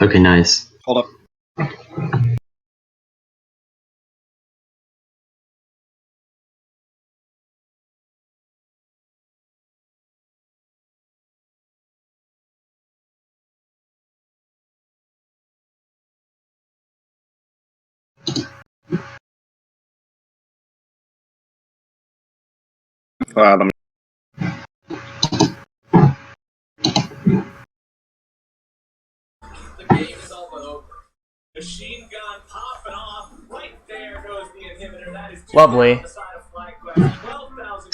Okay, nice. Hold up. Let me... The game is all but over. Machine gun popping off. Right there goes the inhibitor. That is lovely.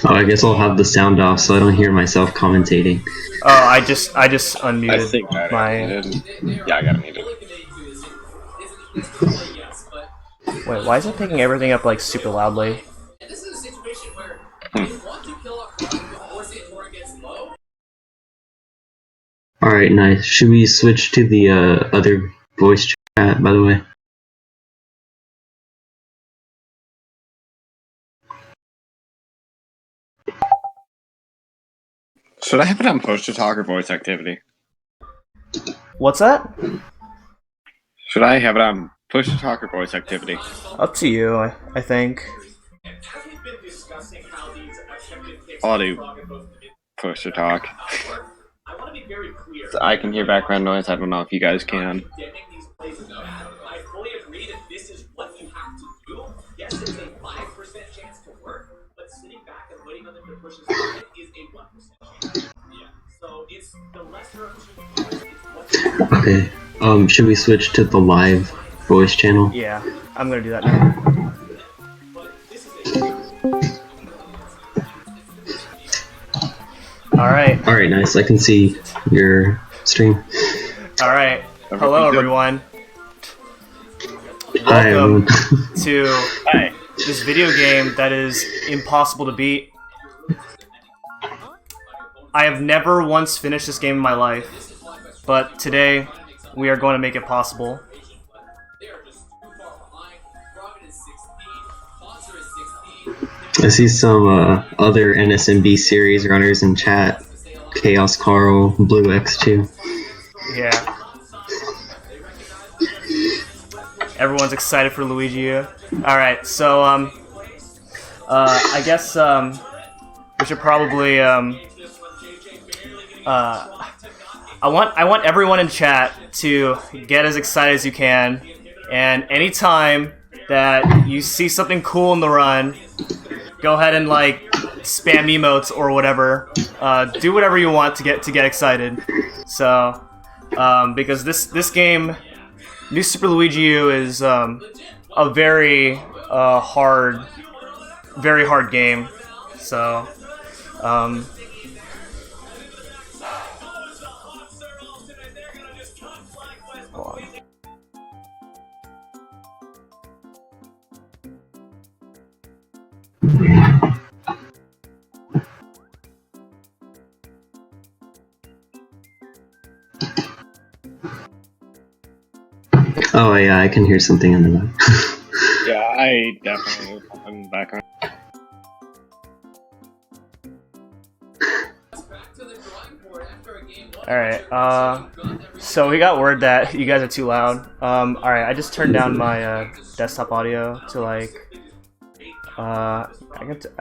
Oh, I guess I'll have the sound off so I don't hear myself commentating. Oh, I just unmuted I think I my. Yeah, I got muted. Wait, why is it picking everything up like super loudly? This is a situation where you want to kill off before Santora gets low. Alright, nice. Should we switch to the other voice chat, by the way? Should I have it on push to talk or voice activity? What's that? Should I have it on push to talk or voice activity? Up to you, I think. I'll do push to talk. I can hear background noise. I don't know if you guys can. I fully agree that this is what you have to do. Yes, it's a 5% chance to work, but sitting back and waiting on them to push this is a 1% chance. Yeah. So it's the lesser of two. Okay. Should we switch to the live voice channel? Yeah, I'm gonna do that now. Alright. Alright, nice. I can see your stream. Alright. Hello, everyone. Hi, everyone. Welcome to this video game that is impossible to beat. I have never once finished this game in my life, but today we are going to make it possible. I see some other NSMB series runners in chat. Chaos Carl, Blue X2. Yeah. Everyone's excited for Luigi. Alright, so, I guess, we should probably, I want everyone in chat to get as excited as you can, and anytime that you see something cool in the run, go ahead and, like, spam emotes or whatever. Do whatever you want to get excited. So, because this game, New Super Luigi U, is a very hard game. So, hold on. Oh yeah, I can hear something in the back. Yeah, I definitely in the background. Alright, so we got word that you guys are too loud. Alright, I just turned down my desktop audio to like I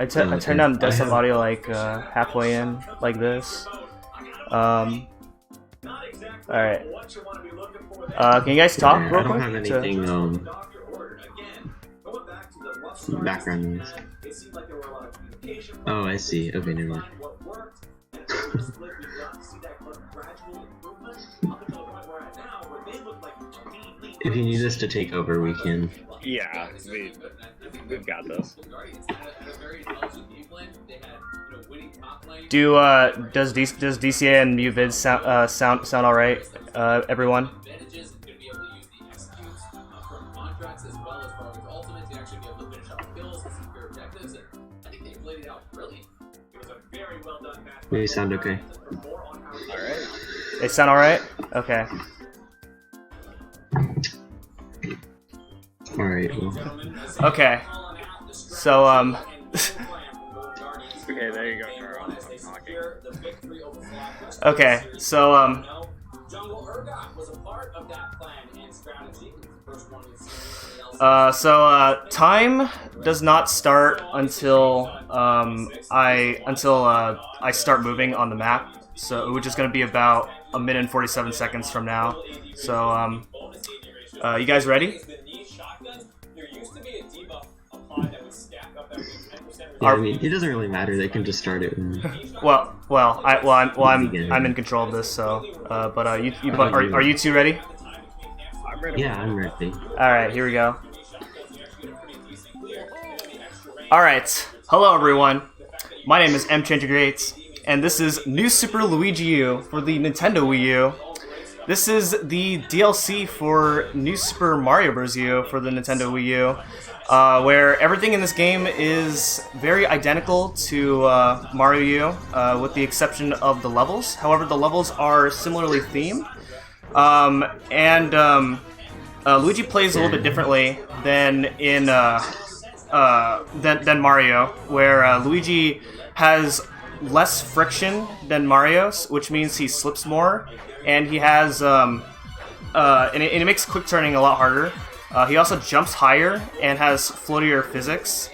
turned down desktop audio like halfway in, like this. Alright. Can you guys talk real I don't quick? have anything background noise. Oh, I see. Okay, never mind. If you need us to take over, we can. Yeah, we've got this. Does DCA and MuVid sound all right, everyone? Maybe sound okay. Alright. They sound all right. Okay. Alright. Well. Okay. So Okay, there you go, Carl. I'm talking. Okay, so Time does not start until I start moving on the map. So which is going to be about a minute and 47 seconds from now. So you guys ready? Yeah, I mean, it doesn't really matter. They can just start it. I'm in control of this. So, are you two ready? I'm ready. Yeah, I'm ready. All right, here we go. All right, hello everyone. My name is Mchan338, and this is New Super Luigi U for the Nintendo Wii U. This is the DLC for New Super Mario Bros. U for the Nintendo Wii U. Where everything in this game is very identical to Mario U, with the exception of the levels. However, the levels are similarly themed, Luigi plays a little bit differently than in than Mario, where Luigi has less friction than Mario's, which means he slips more, and he has and it makes quick turning a lot harder. He also jumps higher and has floatier physics,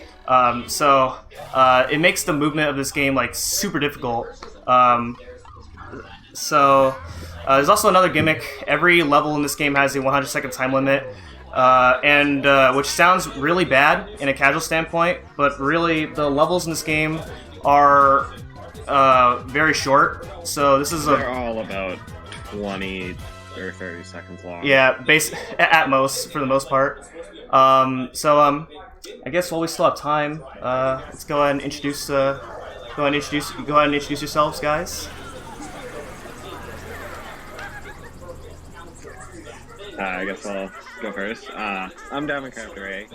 so it makes the movement of this game like super difficult. There's also another gimmick. Every level in this game has a 100-second time limit, which sounds really bad in a casual standpoint, but really the levels in this game are very short. So this is They're all about 20 or 30 seconds long. Yeah, at most, for the most part. I guess while we still have time, let's go ahead and introduce yourselves, guys. I guess I'll go first. I'm Mchan338.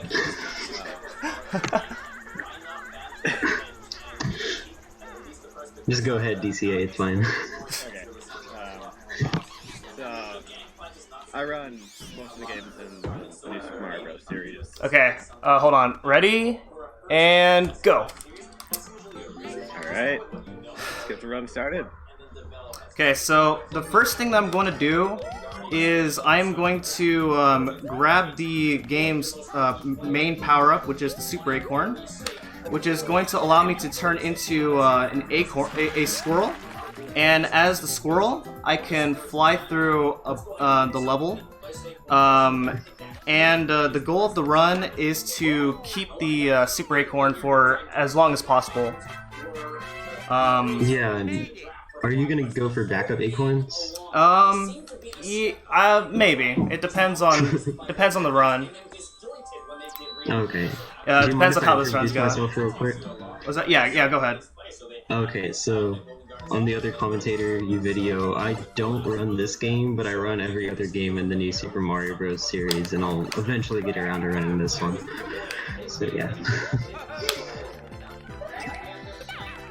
Just go ahead, DCA. It's fine. Okay. I run most of the games in the New Super Mario Bros. Series. Okay, hold on. Ready? And go. Alright. Let's get the run started. Okay, so the first thing that I'm going to do is I'm going to grab the game's main power-up, which is the Super Acorn, which is going to allow me to turn into a squirrel. And as the squirrel, I can fly through the level. The goal of the run is to keep the Super Acorn for as long as possible. Yeah, are you gonna go for backup acorns? Maybe. It depends on the run. Okay. It depends on how this run's going. Myself real quick? Was that? Yeah, go ahead. Okay, so on the other commentator video, I don't run this game, but I run every other game in the New Super Mario Bros. Series, and I'll eventually get around to running this one. So yeah.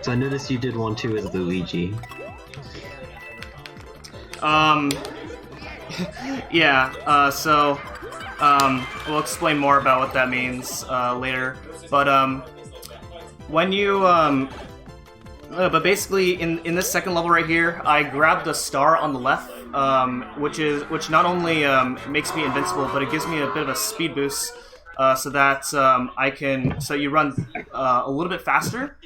So I noticed you did one too as Luigi. We'll explain more about what that means later. But when you but basically in this second level right here, I grabbed the star on the left, which not only makes me invincible, but it gives me a bit of a speed boost, so that you run a little bit faster.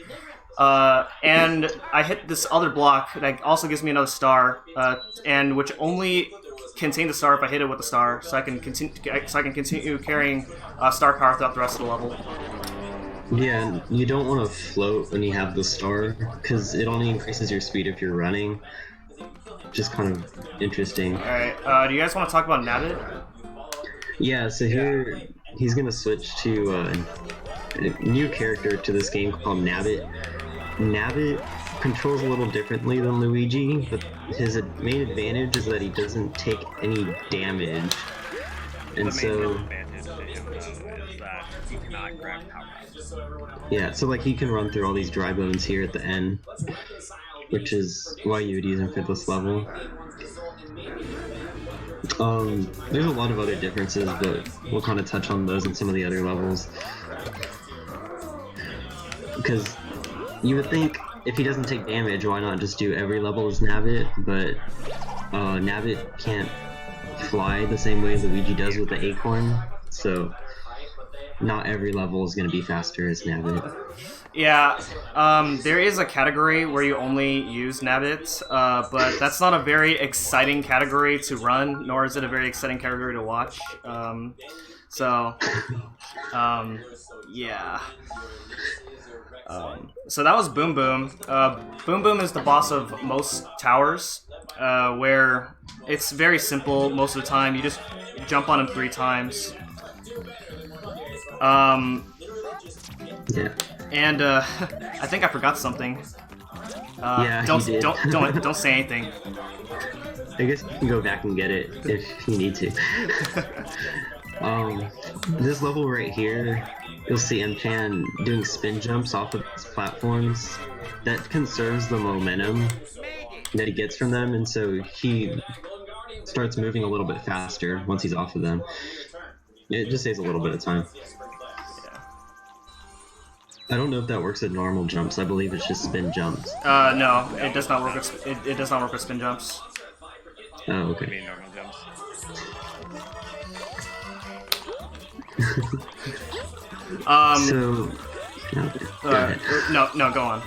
And I hit this other block that also gives me another star, and which only contain the star if I hit it with the star, so I can continue carrying star power throughout the rest of the level. Yeah, you don't want to float when you have the star, because it only increases your speed if you're running. Just kind of interesting. Alright, do you guys want to talk about Nabbit? Yeah, so here he's gonna switch to a new character to this game called Nabbit. Nabbit controls a little differently than Luigi, but his main advantage is that he doesn't take any damage. And so yeah, so like he can run through all these dry bones here at the end, which is why you would use him for this level. There's a lot of other differences, but we'll kind of touch on those in some of the other levels. Because you would think if he doesn't take damage, why not just do every level as Nabbit? But Nabbit can't fly the same way Luigi does with the acorn, so not every level is going to be faster as Nabbit. Yeah, there is a category where you only use Nabbit, but that's not a very exciting category to run, nor is it a very exciting category to watch. Yeah. So that was Boom Boom. Boom Boom is the boss of most towers, where it's very simple most of the time. You just jump on him 3 times. Yeah. And I think I forgot something. Yeah, don't you did. don't say anything. I guess you can go back and get it if you need to. This level right here, you'll see Mchan doing spin jumps off of these platforms. That conserves the momentum that he gets from them, and so he starts moving a little bit faster once he's off of them. It just saves a little bit of time. I don't know if that works at normal jumps. I believe it's just spin jumps. No, it does not work with it does not work with spin jumps. Oh, I okay. mean, normal jumps. So, go ahead. No, go on.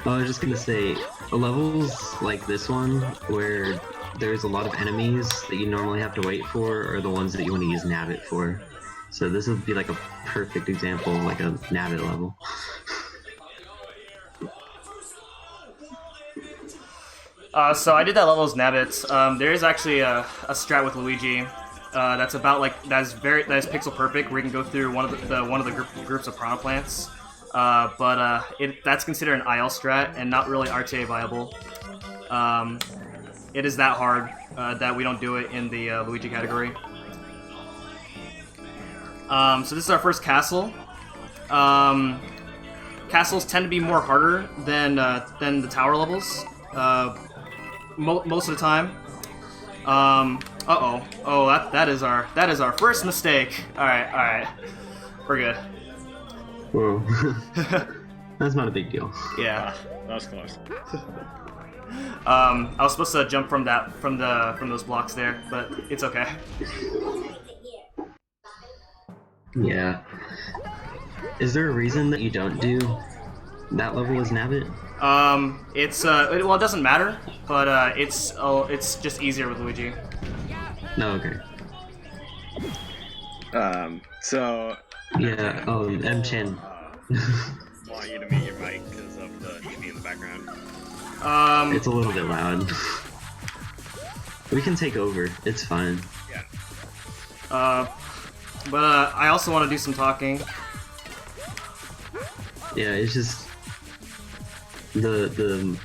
I was just gonna say, levels like this one, where there's a lot of enemies that you normally have to wait for, are the ones that you want to use Nabbit for. So this would be like a perfect example, like a Nabbit level. So I did that level as Nabbit. There is actually a strat with Luigi that's about like that is pixel perfect, where you can go through one of the groups of piranha plants. But that's considered an IL strat and not really RTA viable. It is that hard that we don't do it in the Luigi category. So this is our first castle. Castles tend to be more harder than the tower levels. Most of the time. Oh, that is our first mistake. All right, we're good. Whoa. That's not a big deal. Yeah. That was close. I was supposed to jump from those blocks there, but it's okay. Yeah. Is there a reason that you don't do that level as Nabbit? Well, it doesn't matter, but it's just easier with Luigi. No, okay. So Yeah, Mchan. want you to mute your mic because of the TV in the background. It's a little bit loud. We can take over. It's fine. Yeah. But I also want to do some talking. Yeah, it's just the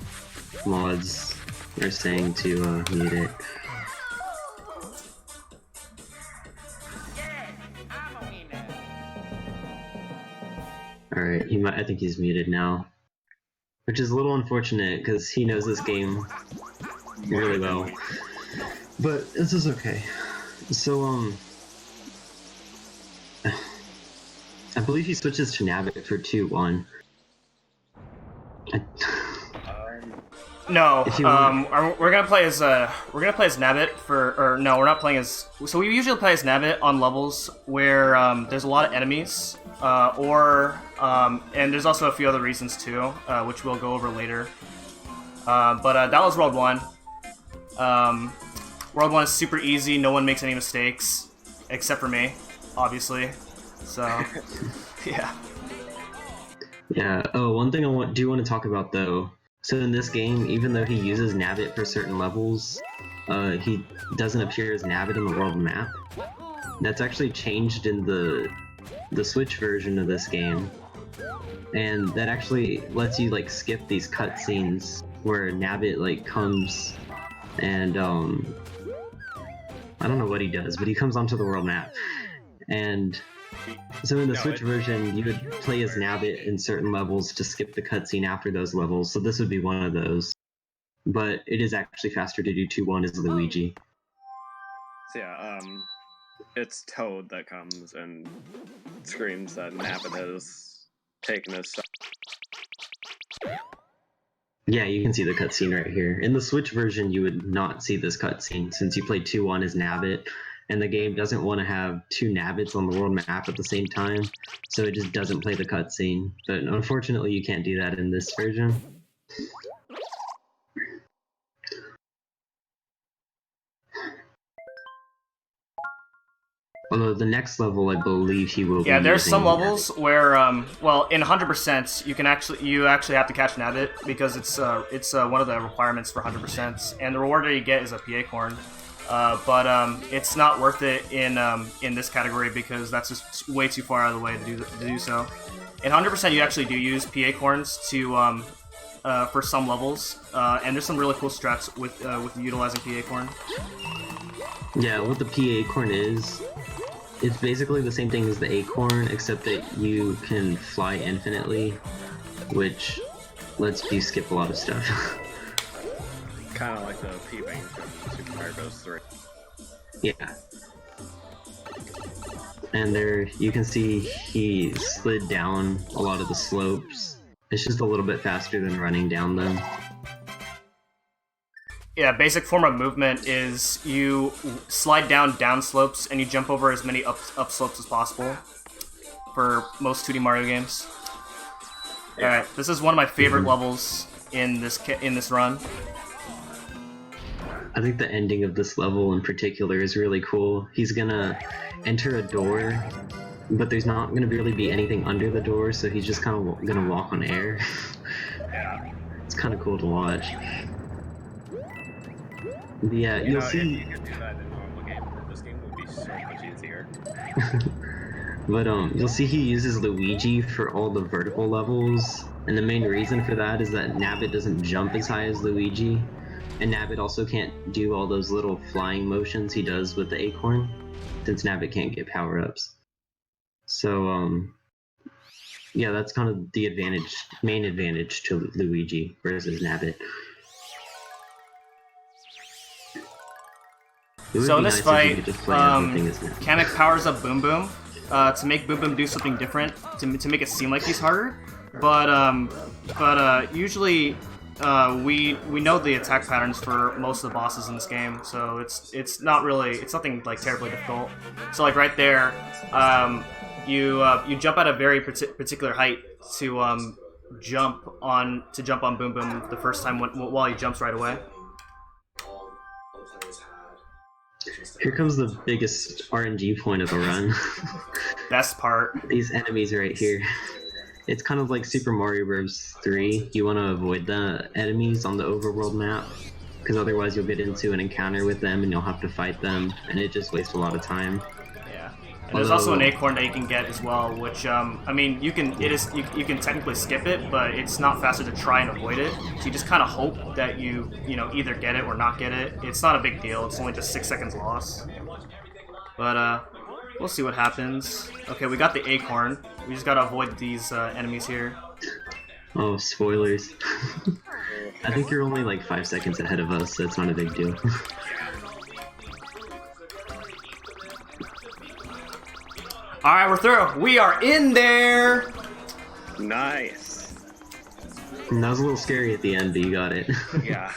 mods are saying to mute it. All right, I think he's muted now, which is a little unfortunate because he knows this game really well. But this is okay. So I believe he switches to Nabbit for 2-1. No, If you want- we're gonna play as Nabbit or no, we're not playing as. So we usually play as Nabbit on levels where there's a lot of enemies, and there's also a few other reasons too, which we'll go over later. But that was World 1. World 1 is super easy. No one makes any mistakes, except for me, obviously. So, yeah. Yeah. Oh, one thing I do want to talk about though. So in this game, even though he uses Nabbit for certain levels, he doesn't appear as Nabbit in the world map. That's actually changed in the Switch version of this game, and that actually lets you like skip these cutscenes where Nabbit like comes and I don't know what he does, but he comes onto the world map. And so in the Switch version, you would play as Nabbit in certain levels to skip the cutscene after those levels, so this would be one of those. But it is actually faster to do 2-1 as Luigi. So yeah, it's Toad that comes and screams that Nabbit has taken his son. Yeah, you can see the cutscene right here. In the Switch version, you would not see this cutscene since you play 2-1 as Nabbit, and the game doesn't want to have two Nabbits on the world map at the same time, so it just doesn't play the cutscene. But unfortunately, you can't do that in this version. Although the next level, I believe he will. Yeah, be there's some using levels where, well, in 100%, you actually have to catch Nabbit because it's one of the requirements for 100%, and the reward that you get is a PA corn. But it's not worth it in this category because that's just way too far out of the way to do so. In 100%, you actually do use PA corns to for some levels, and there's some really cool strats with utilizing PA corn. Yeah, what the PA corn is, it's basically the same thing as the acorn, except that you can fly infinitely, which lets you skip a lot of stuff. Kind of like the P-Wing from Super Mario Bros. 3. Yeah. And there, you can see he slid down a lot of the slopes. It's just a little bit faster than running down them. Yeah, basic form of movement is you slide down slopes and you jump over as many up slopes as possible for most 2D Mario games. Yeah. All right, this is one of my favorite levels in this run. I think the ending of this level in particular is really cool. He's gonna enter a door, but there's not gonna really be anything under the door, so he's just kind of gonna walk on air. Yeah. It's kind of cool to watch. Yeah, you'll see. If you could do that in a normal game, this game would be so much easier. But you'll see he uses Luigi for all the vertical levels, and the main reason for that is that Nabbit doesn't jump as high as Luigi, and Nabbit also can't do all those little flying motions he does with the acorn, since Nabbit can't get power-ups. So, yeah, that's kind of the main advantage to Luigi versus Nabbit. So in this fight, Kamek powers up Boom Boom to make Boom Boom do something different, to make it seem like he's harder. But usually we know the attack patterns for most of the bosses in this game, so it's nothing like terribly difficult. So like right there, you jump at a very particular height to jump on Boom Boom the first time while he jumps right away. Here comes the biggest RNG point of the run. Best part. These enemies right here. It's kind of like Super Mario Bros. 3. You want to avoid the enemies on the overworld map, because otherwise you'll get into an encounter with them and you'll have to fight them, and it just wastes a lot of time. Yeah. And there's also an acorn that you can get as well, which I mean you can technically skip it, but it's not faster to try and avoid it. So you just kind of hope that you either get it or not get it. It's not a big deal. It's only just 6 seconds loss. But we'll see what happens. Okay, we got the acorn. We just gotta avoid these enemies here. Oh, spoilers. I think you're only like 5 seconds ahead of us, so it's not a big deal. Alright, we're through. We are in there! Nice. And that was a little scary at the end, but you got it. Yeah.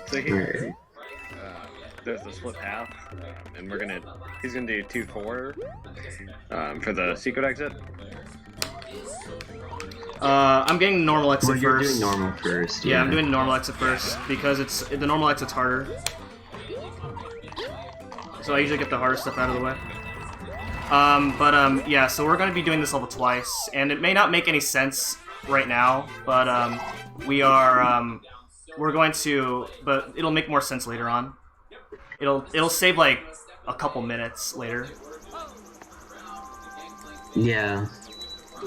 So here, there's the split path, and he's gonna do 2-4 for the secret exit. I'm getting normal exit Well, you're first. doing normal first. Yeah, I'm doing normal exit first because the normal exit's harder. So I usually get the harder stuff out of the way. Yeah, so we're going to be doing this level twice, and it may not make any sense right now, but we're going to, but it'll make more sense later on. It'll save like a couple minutes later. Yeah,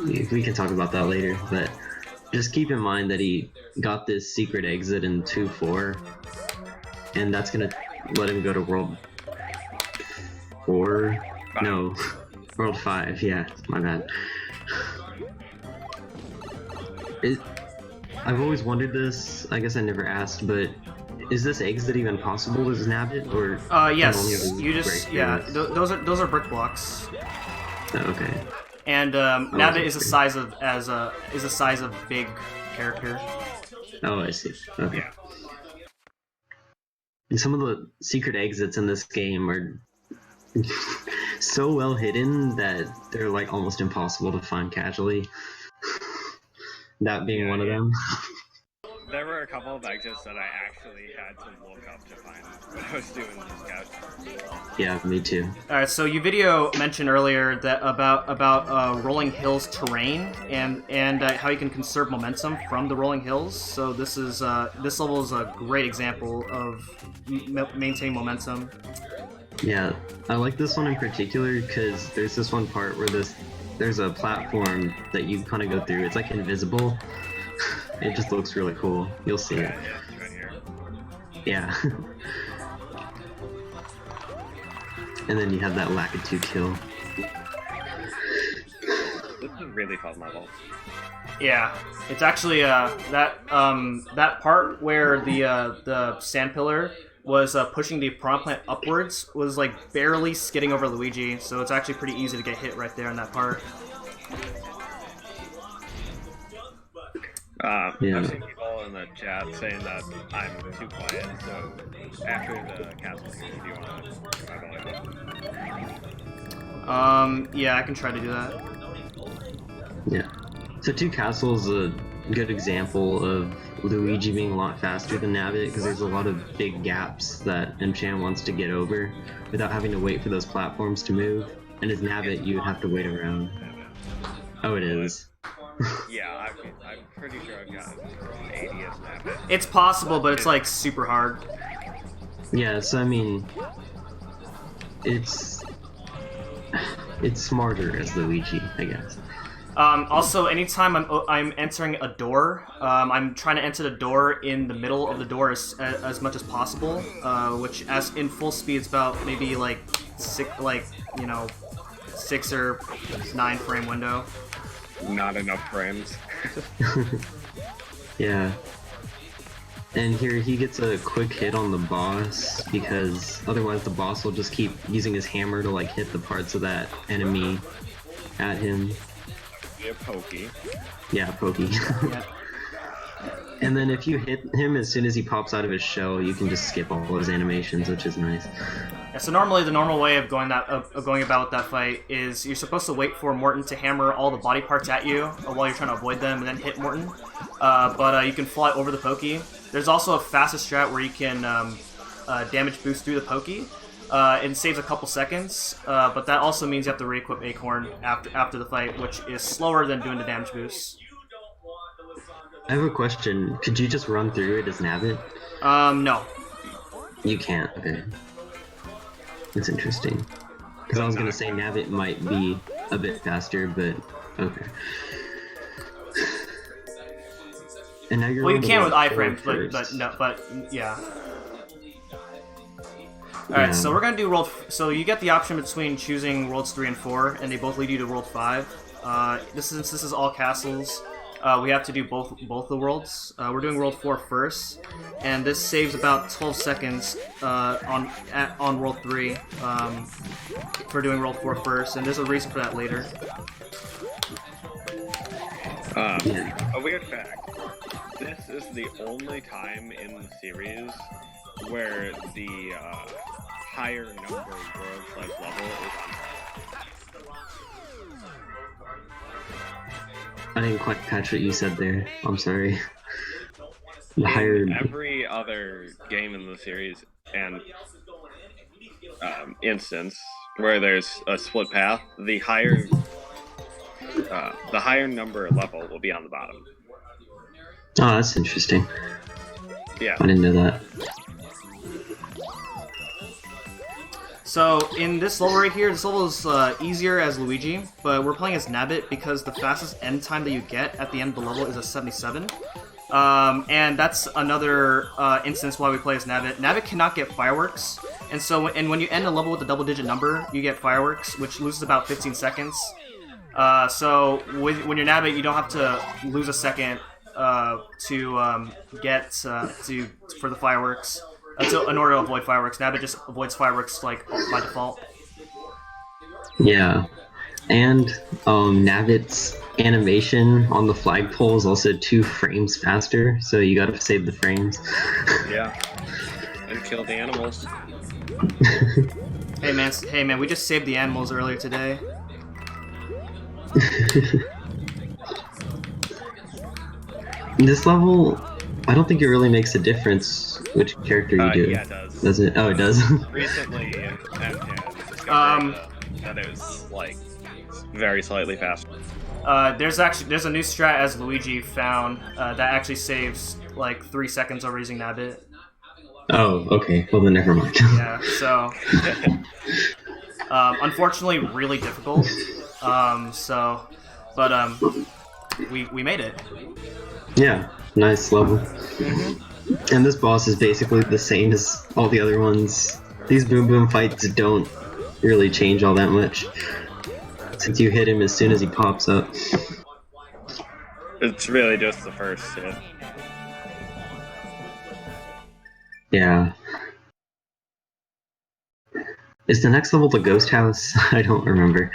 we can talk about that later, but just keep in mind that he got this secret exit in 2-4, and that's gonna let him go to World 4? No, World 5, yeah, my bad. I've always wondered this, I guess I never asked, but is this exit even possible as Nabbit, or? Yes, you just, yeah, those are brick blocks. Oh, okay. And Nabbit is a size of big character. Oh, I see. Okay. Yeah. And some of the secret exits in this game are so well hidden that they're like almost impossible to find casually. That being one of them. There were a couple of exits that I actually had to look up to find when I was doing the scouts. Yeah, me too. All right, so you video mentioned earlier that about rolling hills terrain and how you can conserve momentum from the rolling hills. So this level is a great example of maintaining momentum. Yeah, I like this one in particular because there's this one part where there's a platform that you kind of go through. It's like invisible. It just looks really cool. You'll see it. Yeah, it's right here. Yeah. And then you have that Lakitu kill. This is a really fun level. Yeah, it's actually that part where the sand pillar was pushing the prawn plant upwards was like barely skidding over Luigi, so it's actually pretty easy to get hit right there in that part. I've seen people in the chat saying that I'm too quiet, so after the castle, do you want to try volume? Yeah, I can try to do that. Yeah. So Two Castles is a good example of Luigi being a lot faster than Nabbit because there's a lot of big gaps that Mchan wants to get over without having to wait for those platforms to move. And as Nabbit, you would have to wait around. Oh, it is. Yeah, I'm pretty sure I've got 80 as Nabbit. It's possible, but it's like super hard. Yeah, so I mean, it's smarter as Luigi, I guess. Also, anytime I'm entering a door, I'm trying to enter the door in the middle of the door as much as possible, which as in full speed is about maybe like 6 or 9 frame window. Not enough frames. Yeah. And here he gets a quick hit on the boss because otherwise the boss will just keep using his hammer to like hit the parts of that enemy at him. Yeah, pokey. Yeah, pokey. Yeah. And then if you hit him as soon as he pops out of his shell, you can just skip all of his animations, which is nice. Yeah, so normally the normal way of going about that fight is you're supposed to wait for Morton to hammer all the body parts at you while you're trying to avoid them and then hit Morton. But you can fly over the pokey. There's also a fastest strat where you can damage boost through the pokey. It saves a couple seconds, but that also means you have to re-equip Acorn after the fight, which is slower than doing the damage boost. I have a question. Could you just run through it as Nabbit? No. You can't. Okay. That's interesting. Because I was gonna say Nabbit might be a bit faster, but okay. And now you're. Well, you on can with the iframes, first. but yeah. Alright, so we're gonna do world. So you get the option between choosing worlds 3 and 4, and they both lead you to world 5. This is all castles. We have to do both the worlds. We're doing world 4 first, and this saves about 12 seconds on world 3 for doing world 4 first, and there's a reason for that later. A weird fact. This is the only time in the series where the higher number world-size level is on. I didn't quite catch what you said there. I'm sorry. The higher. Every other game in the series and instance where there's a split path, the higher number level will be on the bottom. Oh, that's interesting. Yeah. I didn't know that. So in this level right here, this level is easier as Luigi, but we're playing as Nabbit because the fastest end time that you get at the end of the level is a 77. And that's another instance why we play as Nabbit. Nabbit cannot get fireworks, and when you end a level with a double-digit number, you get fireworks, which loses about 15 seconds. So when you're Nabbit, you don't have to lose a second to get for the fireworks. In order to avoid fireworks. Nabbit just avoids fireworks like by default. Yeah. And Nabbit's animation on the flagpole is also 2 frames faster, so you gotta save the frames. Yeah. And kill the animals. Hey man, we just saved the animals earlier today. This level, I don't think it really makes a difference which character you do. Yeah, it does. Does it? Oh, it does. Recently, Mchan discovered that it was like very slightly faster. There's a new strat as Luigi found that actually saves like 3 seconds over using Nabbit. Oh, okay. Well, then never mind. Yeah, so unfortunately, really difficult. We made it. Yeah, nice level. And this boss is basically the same as all the other ones. These boom boom fights don't really change all that much, since you hit him as soon as he pops up. It's really just the first hit. Yeah. Is the next level the ghost house? I don't remember.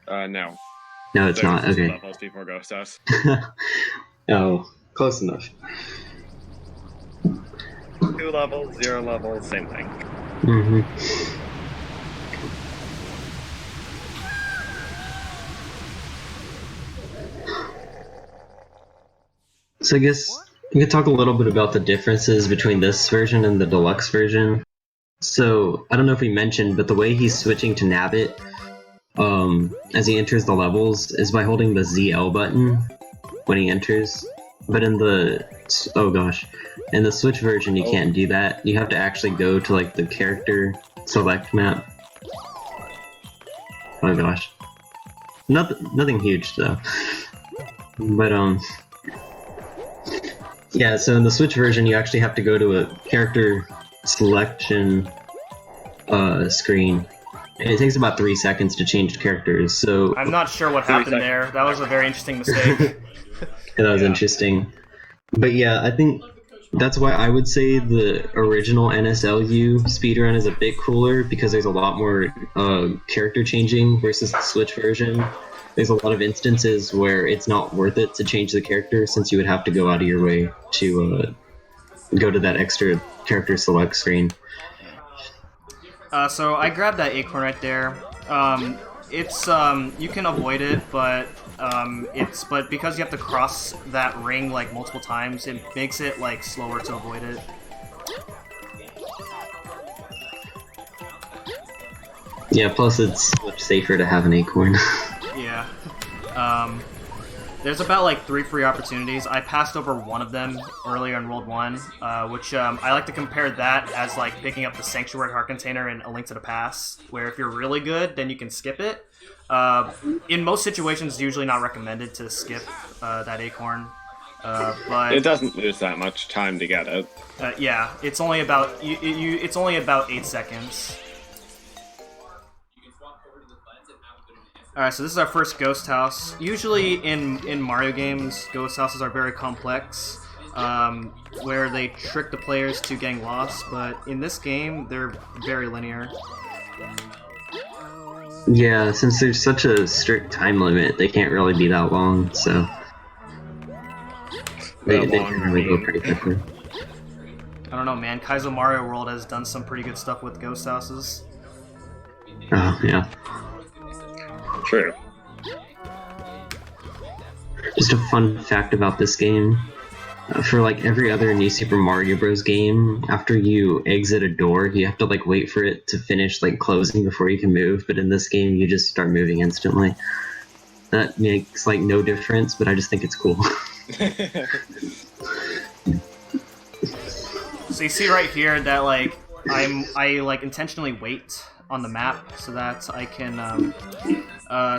No. No, it's not. There's Okay. levels before Ghost House. Oh, close enough. 2 levels, 0 levels, same thing. Mm-hmm. So I guess we could talk a little bit about the differences between this version and the deluxe version. So I don't know if we mentioned, but the way he's switching to Nabbit as he enters the levels is by holding the ZL button when he enters. But in the in the Switch version you can't do that. You have to actually go to like the character select map. Oh gosh. Nothing huge though. But yeah, so in the Switch version you actually have to go to a character selection screen. And it takes about 3 seconds to change characters, so I'm not sure what happened there. That was a very interesting mistake. that was interesting. But yeah, I think that's why I would say the original NSLU speedrun is a bit cooler, because there's a lot more character changing versus the Switch version. There's a lot of instances where it's not worth it to change the character, since you would have to go out of your way to go to that extra character select screen. So I grabbed that acorn right there. It's you can avoid it, but because you have to cross that ring like multiple times, it makes it like slower to avoid it. Yeah, plus it's much safer to have an acorn. Yeah. There's about like 3 free opportunities. I passed over one of them earlier in World 1, which I like to compare that as like picking up the Sanctuary Heart Container in A Link to the Past, where if you're really good, then you can skip it. In most situations, it's usually not recommended to skip that acorn, but It doesn't lose that much time to get it. yeah, it's only about it's only about 8 seconds. Alright, so this is our first ghost house. Usually in Mario games, ghost houses are very complex, where they trick the players to getting lost, but in this game, they're very linear. Yeah, since there's such a strict time limit, they can't really be that long, so they can really go pretty quickly. I don't know, man. Kaizo Mario World has done some pretty good stuff with ghost houses. Oh, yeah. True. Just a fun fact about this game. For like every other New Super Mario Bros. Game, after you exit a door, you have to like wait for it to finish like closing before you can move, but in this game you just start moving instantly. That makes like no difference, but I just think it's cool. So you see right here that like I like intentionally wait on the map so that I can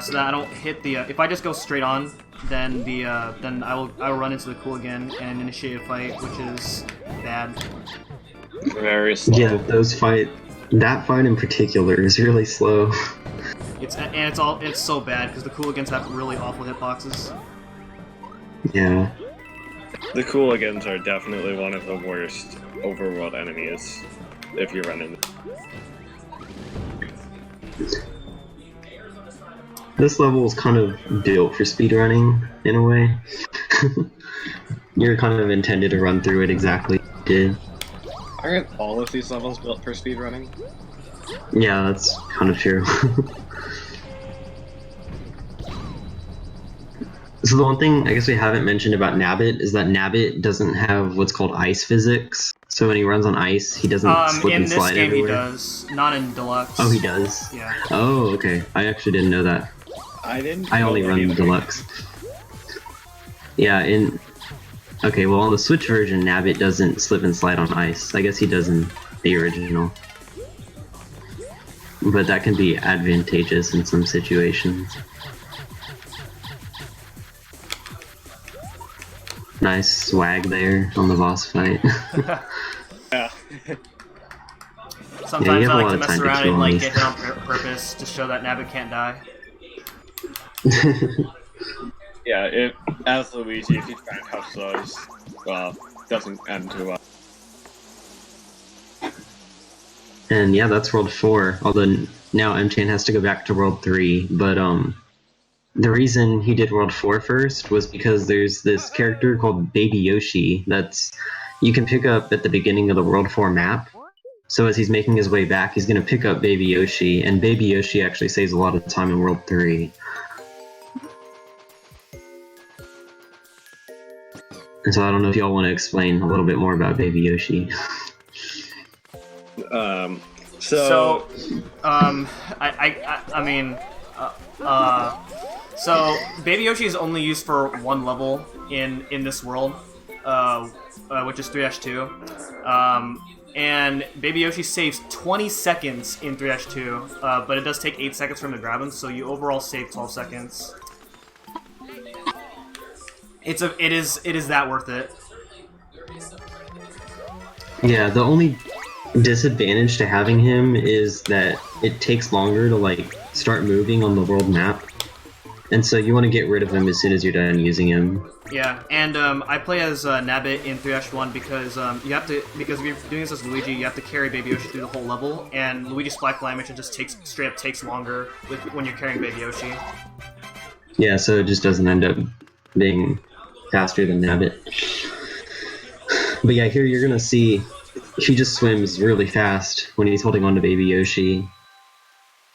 so that I don't hit the if I just go straight on, then then I will run into the cool again and initiate a fight, which is bad. Very slow. Yeah, that fight in particular is really slow. It's so bad because the Cooligans have really awful hitboxes. Yeah. The Cooligans are definitely one of the worst overworld enemies if you run into. This level is kind of built for speedrunning in a way. You're kind of intended to run through it exactly like you did. Aren't all of these levels built for speedrunning? Yeah, that's kind of true. So the one thing I guess we haven't mentioned about Nabbit is that Nabbit doesn't have what's called ice physics. So when he runs on ice, he doesn't slip in and this slide game everywhere. he does, not in Deluxe. Oh, he does? Yeah. Oh, okay. I actually didn't know that. I only run the Deluxe. Yeah, okay, well on the Switch version, Nabbit doesn't slip and slide on ice. I guess he does in the original. But that can be advantageous in some situations. Nice swag there on the boss fight. Yeah. Sometimes have I a like lot to of mess time to around kill and on like these. get hit on purpose to show that Nabbit can't die. Yeah, as Luigi, if you find how slow, doesn't end too well. And yeah, that's World 4, although now Mchan has to go back to World 3, but the reason he did World 4 first was because there's this character called Baby Yoshi that's you can pick up at the beginning of the World 4 map. So as he's making his way back, he's going to pick up Baby Yoshi, and Baby Yoshi actually saves a lot of time in World 3. And so I don't know if y'all want to explain a little bit more about Baby Yoshi. So, I mean, so Baby Yoshi is only used for one level in this world, which is 3-2. And Baby Yoshi saves 20 seconds in 3-2, but it does take 8 seconds for him to grab him, so you overall save 12 seconds. It is that worth it. Yeah, the only disadvantage to having him is that it takes longer to like start moving on the world map, and so you want to get rid of him as soon as you're done using him. Yeah, and I play as Nabbit in 3-1 because because if you're doing this as Luigi, you have to carry Baby Yoshi through the whole level, and Luigi's Spike animation just straight up takes longer when you're carrying Baby Yoshi. Yeah, so it just doesn't end up being faster than Nabbit. But yeah, here you're gonna see he just swims really fast when he's holding on to Baby Yoshi.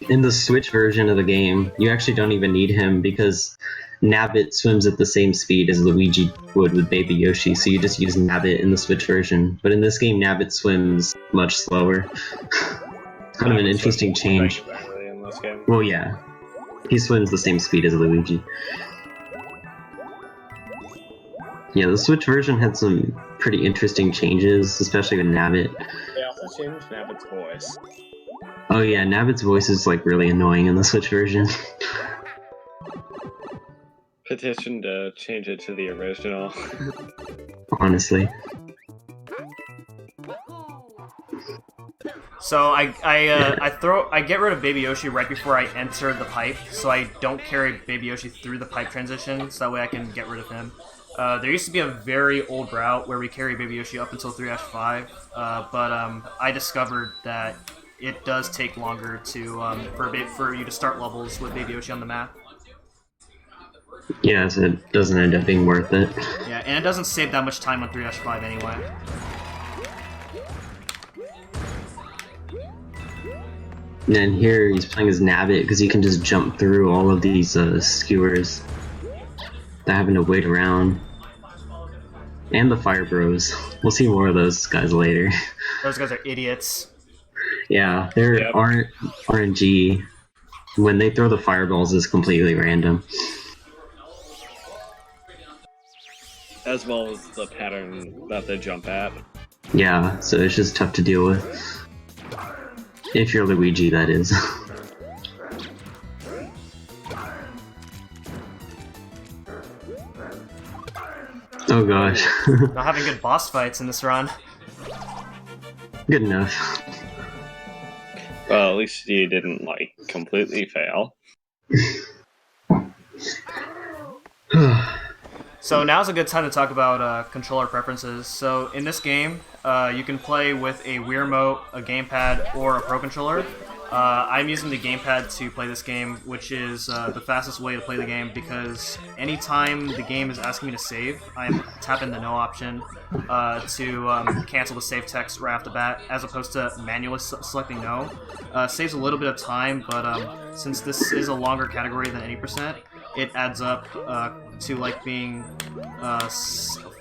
In the Switch version of the game, you actually don't even need him because Nabbit swims at the same speed as Luigi would with Baby Yoshi, so you just use Nabbit in the Switch version. But in this game, Nabbit swims much slower. Kind of an interesting change. In this game. Well, yeah. He swims the same speed as Luigi. Yeah, the Switch version had some pretty interesting changes, especially with Nabbit. They also changed Nabbit's voice. Oh yeah, Nabbit's voice is like really annoying in the Switch version. Petition to change it to the original. Honestly. So I get rid of Baby Yoshi right before I enter the pipe, so I don't carry Baby Yoshi through the pipe transition, so that way I can get rid of him. There used to be a very old route where we carry Baby Yoshi up until 3-5, but I discovered that it does take longer for you to start levels with Baby Yoshi on the map. Yeah, so it doesn't end up being worth it. Yeah, and it doesn't save that much time on 3-5 anyway. And then here he's playing as Nabbit because he can just jump through all of these skewers without having to wait around. And the Fire Bros. We'll see more of those guys later. Those guys are idiots. Yeah, they're RNG. When they throw the fireballs, it's completely random. As well as the pattern that they jump at. Yeah, so it's just tough to deal with. If you're Luigi, that is. Oh gosh. Not having good boss fights in this run. Good enough. Well, at least you didn't, like, completely fail. So now's a good time to talk about controller preferences. So in this game, you can play with a Wiimote, a gamepad, or a Pro Controller. I'm using the gamepad to play this game, which is the fastest way to play the game because anytime the game is asking me to save, I'm tapping the no option to cancel the save text right off the bat, as opposed to manually selecting no. Saves a little bit of time, but since this is a longer category than 80%, it adds up to like being a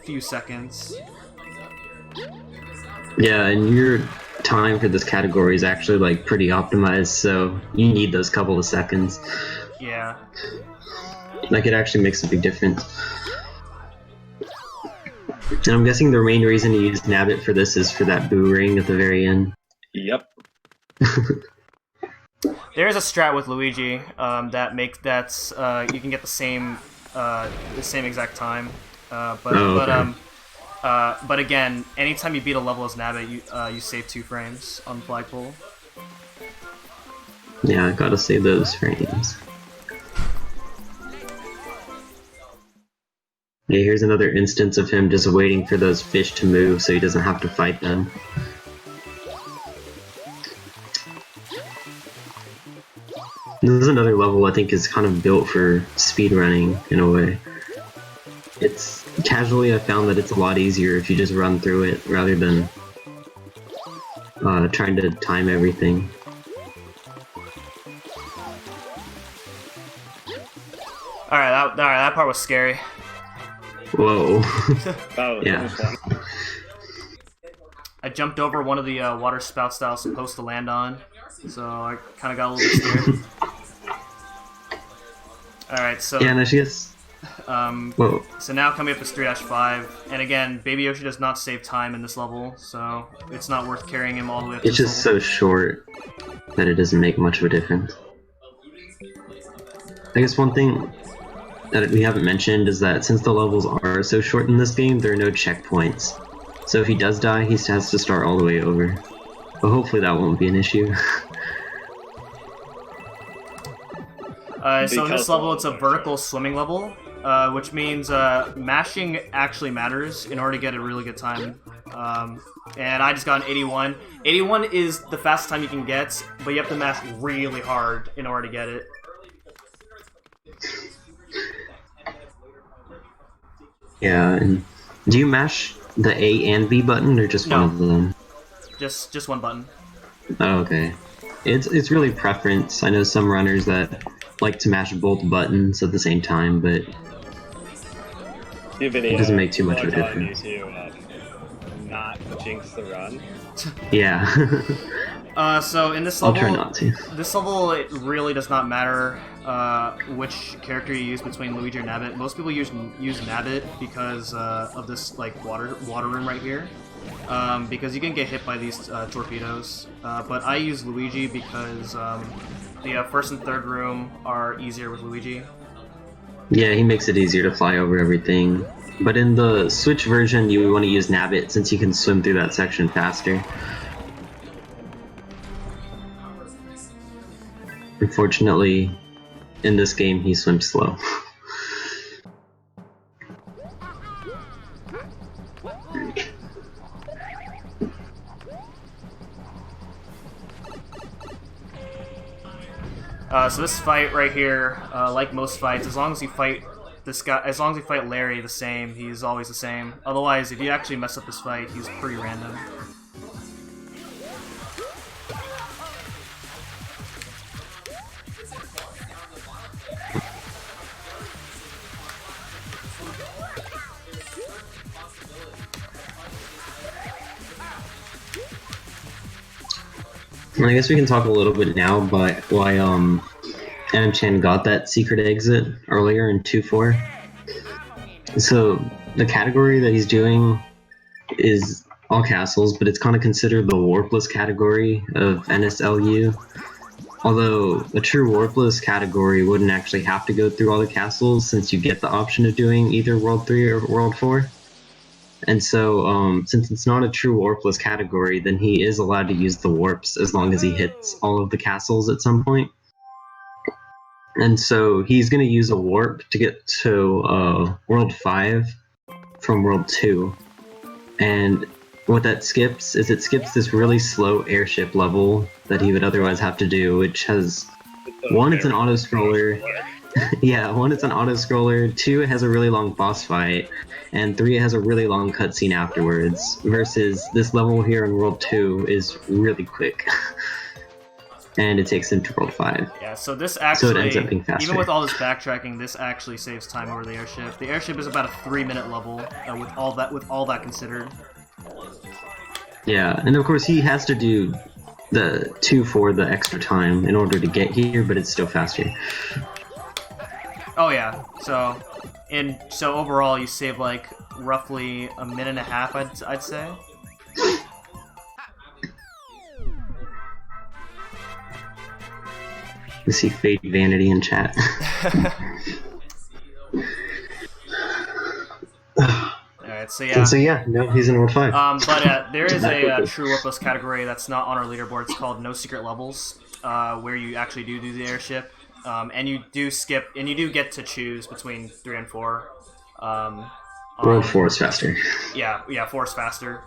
few seconds. Yeah, and your time for this category is actually like pretty optimized, so you need those couple of seconds. Yeah. Like it actually makes a big difference. And I'm guessing the main reason you use Nabbit for this is for that boo ring at the very end. Yep. There is a strat with Luigi that's you can get the same exact time, but again, anytime you beat a level as Nabbit, you save 2 frames on the flagpole. Yeah, I gotta save those frames. Yeah, here's another instance of him just waiting for those fish to move so he doesn't have to fight them. This is another level I think is kind of built for speedrunning in a way. It's casually I found that it's a lot easier if you just run through it rather than trying to time everything. Alright, that part was scary. Whoa. Oh, yeah. I jumped over one of the water spouts that I was supposed to land on, so I kind of got a little bit scared. Alright, so... Yeah, no, she gets... Whoa. So now coming up is 3-5, and again, Baby Yoshi does not save time in this level, so it's not worth carrying him all the way up to It's just so short that it doesn't make much of a difference. I guess one thing that we haven't mentioned is that since the levels are so short in this game, there are no checkpoints. So if he does die, he has to start all the way over. But hopefully that won't be an issue. So in this level, it's a vertical swimming level, which means mashing actually matters in order to get a really good time. And I just got an 81. 81 is the fastest time you can get, but you have to mash really hard in order to get it. Yeah, and do you mash the A and B button, or just one of them? Just one button. Oh, okay. It's really preference. I know some runners that like to mash both buttons at the same time, but it doesn't make too much of a difference. Not jinx the run. Yeah. So in this level, I'll try not to. This level, it really does not matter which character you use between Luigi or Nabbit. Most people use Nabbit because of this like water room right here, because you can get hit by these torpedoes. But I use Luigi because the first and third room are easier with Luigi. Yeah, he makes it easier to fly over everything. But in the Switch version, you want to use Nabbit since you can swim through that section faster. Unfortunately, in this game, he swims slow. So this fight right here, like most fights, as long as you fight this guy, as long as you fight Larry the same, he's always the same. Otherwise, if you actually mess up this fight, he's pretty random. I guess we can talk a little bit now about why Mchan got that secret exit earlier in 2-4. So the category that he's doing is all castles, but it's kind of considered the warpless category of NSLU. Although a true warpless category wouldn't actually have to go through all the castles since you get the option of doing either World 3 or World 4. And so, since it's not a true warpless category, then he is allowed to use the warps as long as he hits all of the castles at some point. And so he's going to use a warp to get to World 5 from World 2. And what that skips is it skips this really slow airship level that he would otherwise have to do, which has one, it's an auto scroller. Yeah, one, it's an auto scroller. Two, it has a really long boss fight, and three, it has a really long cutscene afterwards. Versus this level here in World 2 is really quick, and it takes him to World 5. Yeah, so this actually, so it ends up being faster. Even with all this backtracking, this actually saves time over the airship. The airship is about a 3-minute level with all that considered. Yeah, and of course he has to do the 2 for the extra time in order to get here, but it's still faster. Oh yeah, so overall you save like roughly a minute and a half, I'd say. You see Fade Vanity in chat. Alright, so yeah. So yeah, no, he's in World 5. But there is a true worthless category that's not on our leaderboard. It's called No Secret Levels, where you actually do the airship. And you do skip, and you do get to choose between 3 and 4. World 4 is faster. Yeah, 4 is faster.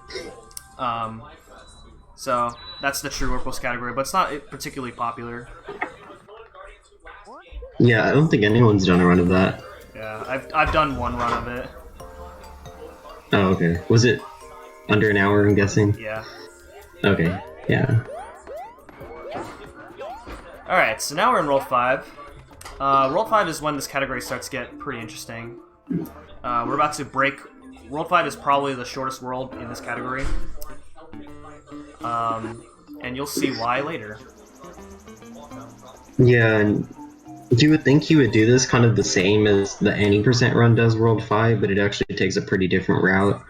So that's the true worthless category, but it's not particularly popular. Yeah, I don't think anyone's done a run of that. Yeah, I've done one run of it. Oh, okay. Was it under an hour, I'm guessing? Yeah. Okay, yeah. Alright, so now we're in World 5. World 5 is when this category starts to get pretty interesting. We're about to break... World 5 is probably the shortest world in this category. And you'll see why later. Yeah, and you would think he would do this kind of the same as the any percent run does World 5, but it actually takes a pretty different route.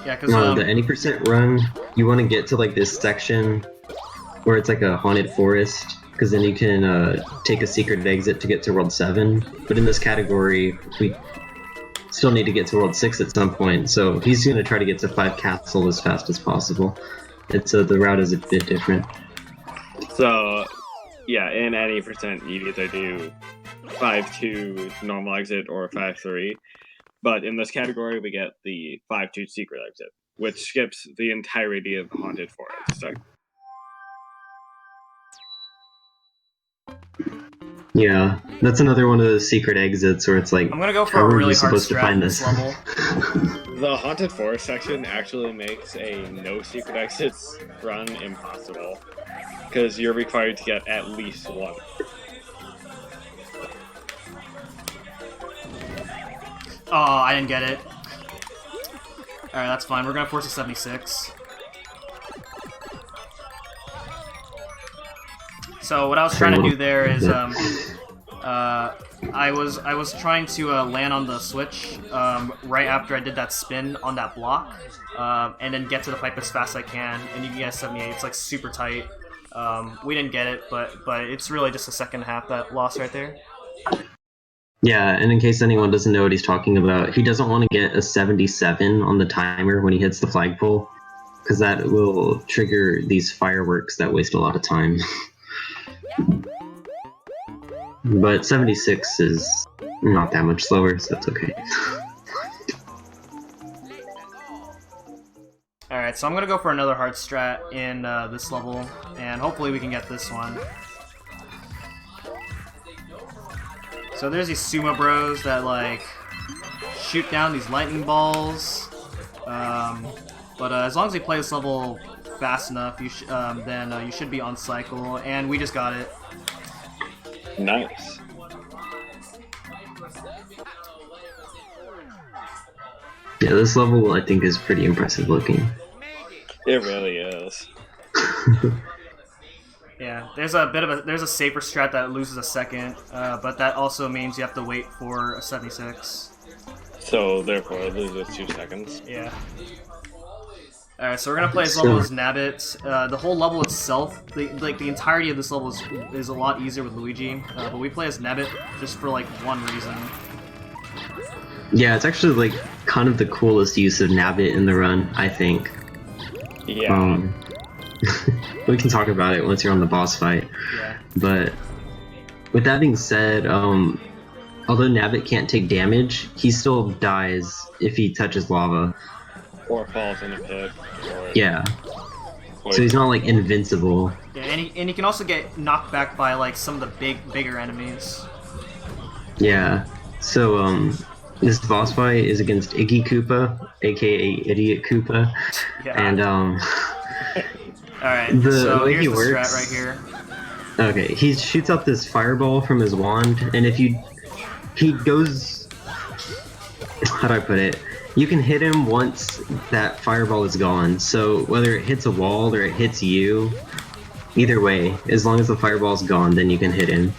Yeah, because... the any percent run, you want to get to like this section where it's like a haunted forest, because then you can take a secret exit to get to World 7. But in this category, we still need to get to World 6 at some point, so he's going to try to get to 5 Castle as fast as possible. It's the route is a bit different. So, yeah, in any percent, you either do 5-2 normal exit or 5-3. But in this category, we get the 5-2 secret exit, which skips the entirety of the haunted forest. So, yeah, that's another one of those secret exits where it's like, I'm gonna go for how a are really you hard supposed to strat find in this? this level. the haunted forest section actually makes a no secret exits run impossible, because you're required to get at least one. Oh, I didn't get it. Alright, that's fine. We're gonna force a 76. So what I was trying to do there is, I was trying to land on the switch right after I did that spin on that block, and then get to the pipe as fast as I can, and you can get a 78. It's like super tight. We didn't get it, but it's really just the second half that lost right there. Yeah, and in case anyone doesn't know what he's talking about, he doesn't want to get a 77 on the timer when he hits the flagpole, because that will trigger these fireworks that waste a lot of time. But 76 is not that much slower, so that's okay. Alright, so I'm gonna go for another hard strat in this level, and hopefully we can get this one. So there's these sumo bros that like shoot down these lightning balls, but as long as we play this level fast enough, then you should be on cycle, and we just got it. Nice. Yeah, this level I think is pretty impressive looking. It really is. Yeah, there's a safer strat that loses a second, but that also means you have to wait for a 76. So therefore, it loses 2 seconds. Yeah. Alright, so we're gonna play this level as Nabbit. The whole level itself, the entirety of this level is a lot easier with Luigi, but we play as Nabbit just for like one reason. Yeah, it's actually like kind of the coolest use of Nabbit in the run, I think. Yeah. We can talk about it once you're on the boss fight. Yeah. But with that being said, although Nabbit can't take damage, he still dies if he touches lava. Or falls in a pit. Or Yeah. So he's not like invincible. Yeah, and he can also get knocked back by like some of the bigger enemies. Yeah. So this boss fight is against Iggy Koopa, aka Idiot Koopa. Yeah. And Alright, the way here's he the works, strat right here. Okay, he shoots out this fireball from his wand, and he goes, how do I put it? You can hit him once that fireball is gone. So whether it hits a wall or it hits you, either way, as long as the fireball's gone, then you can hit him.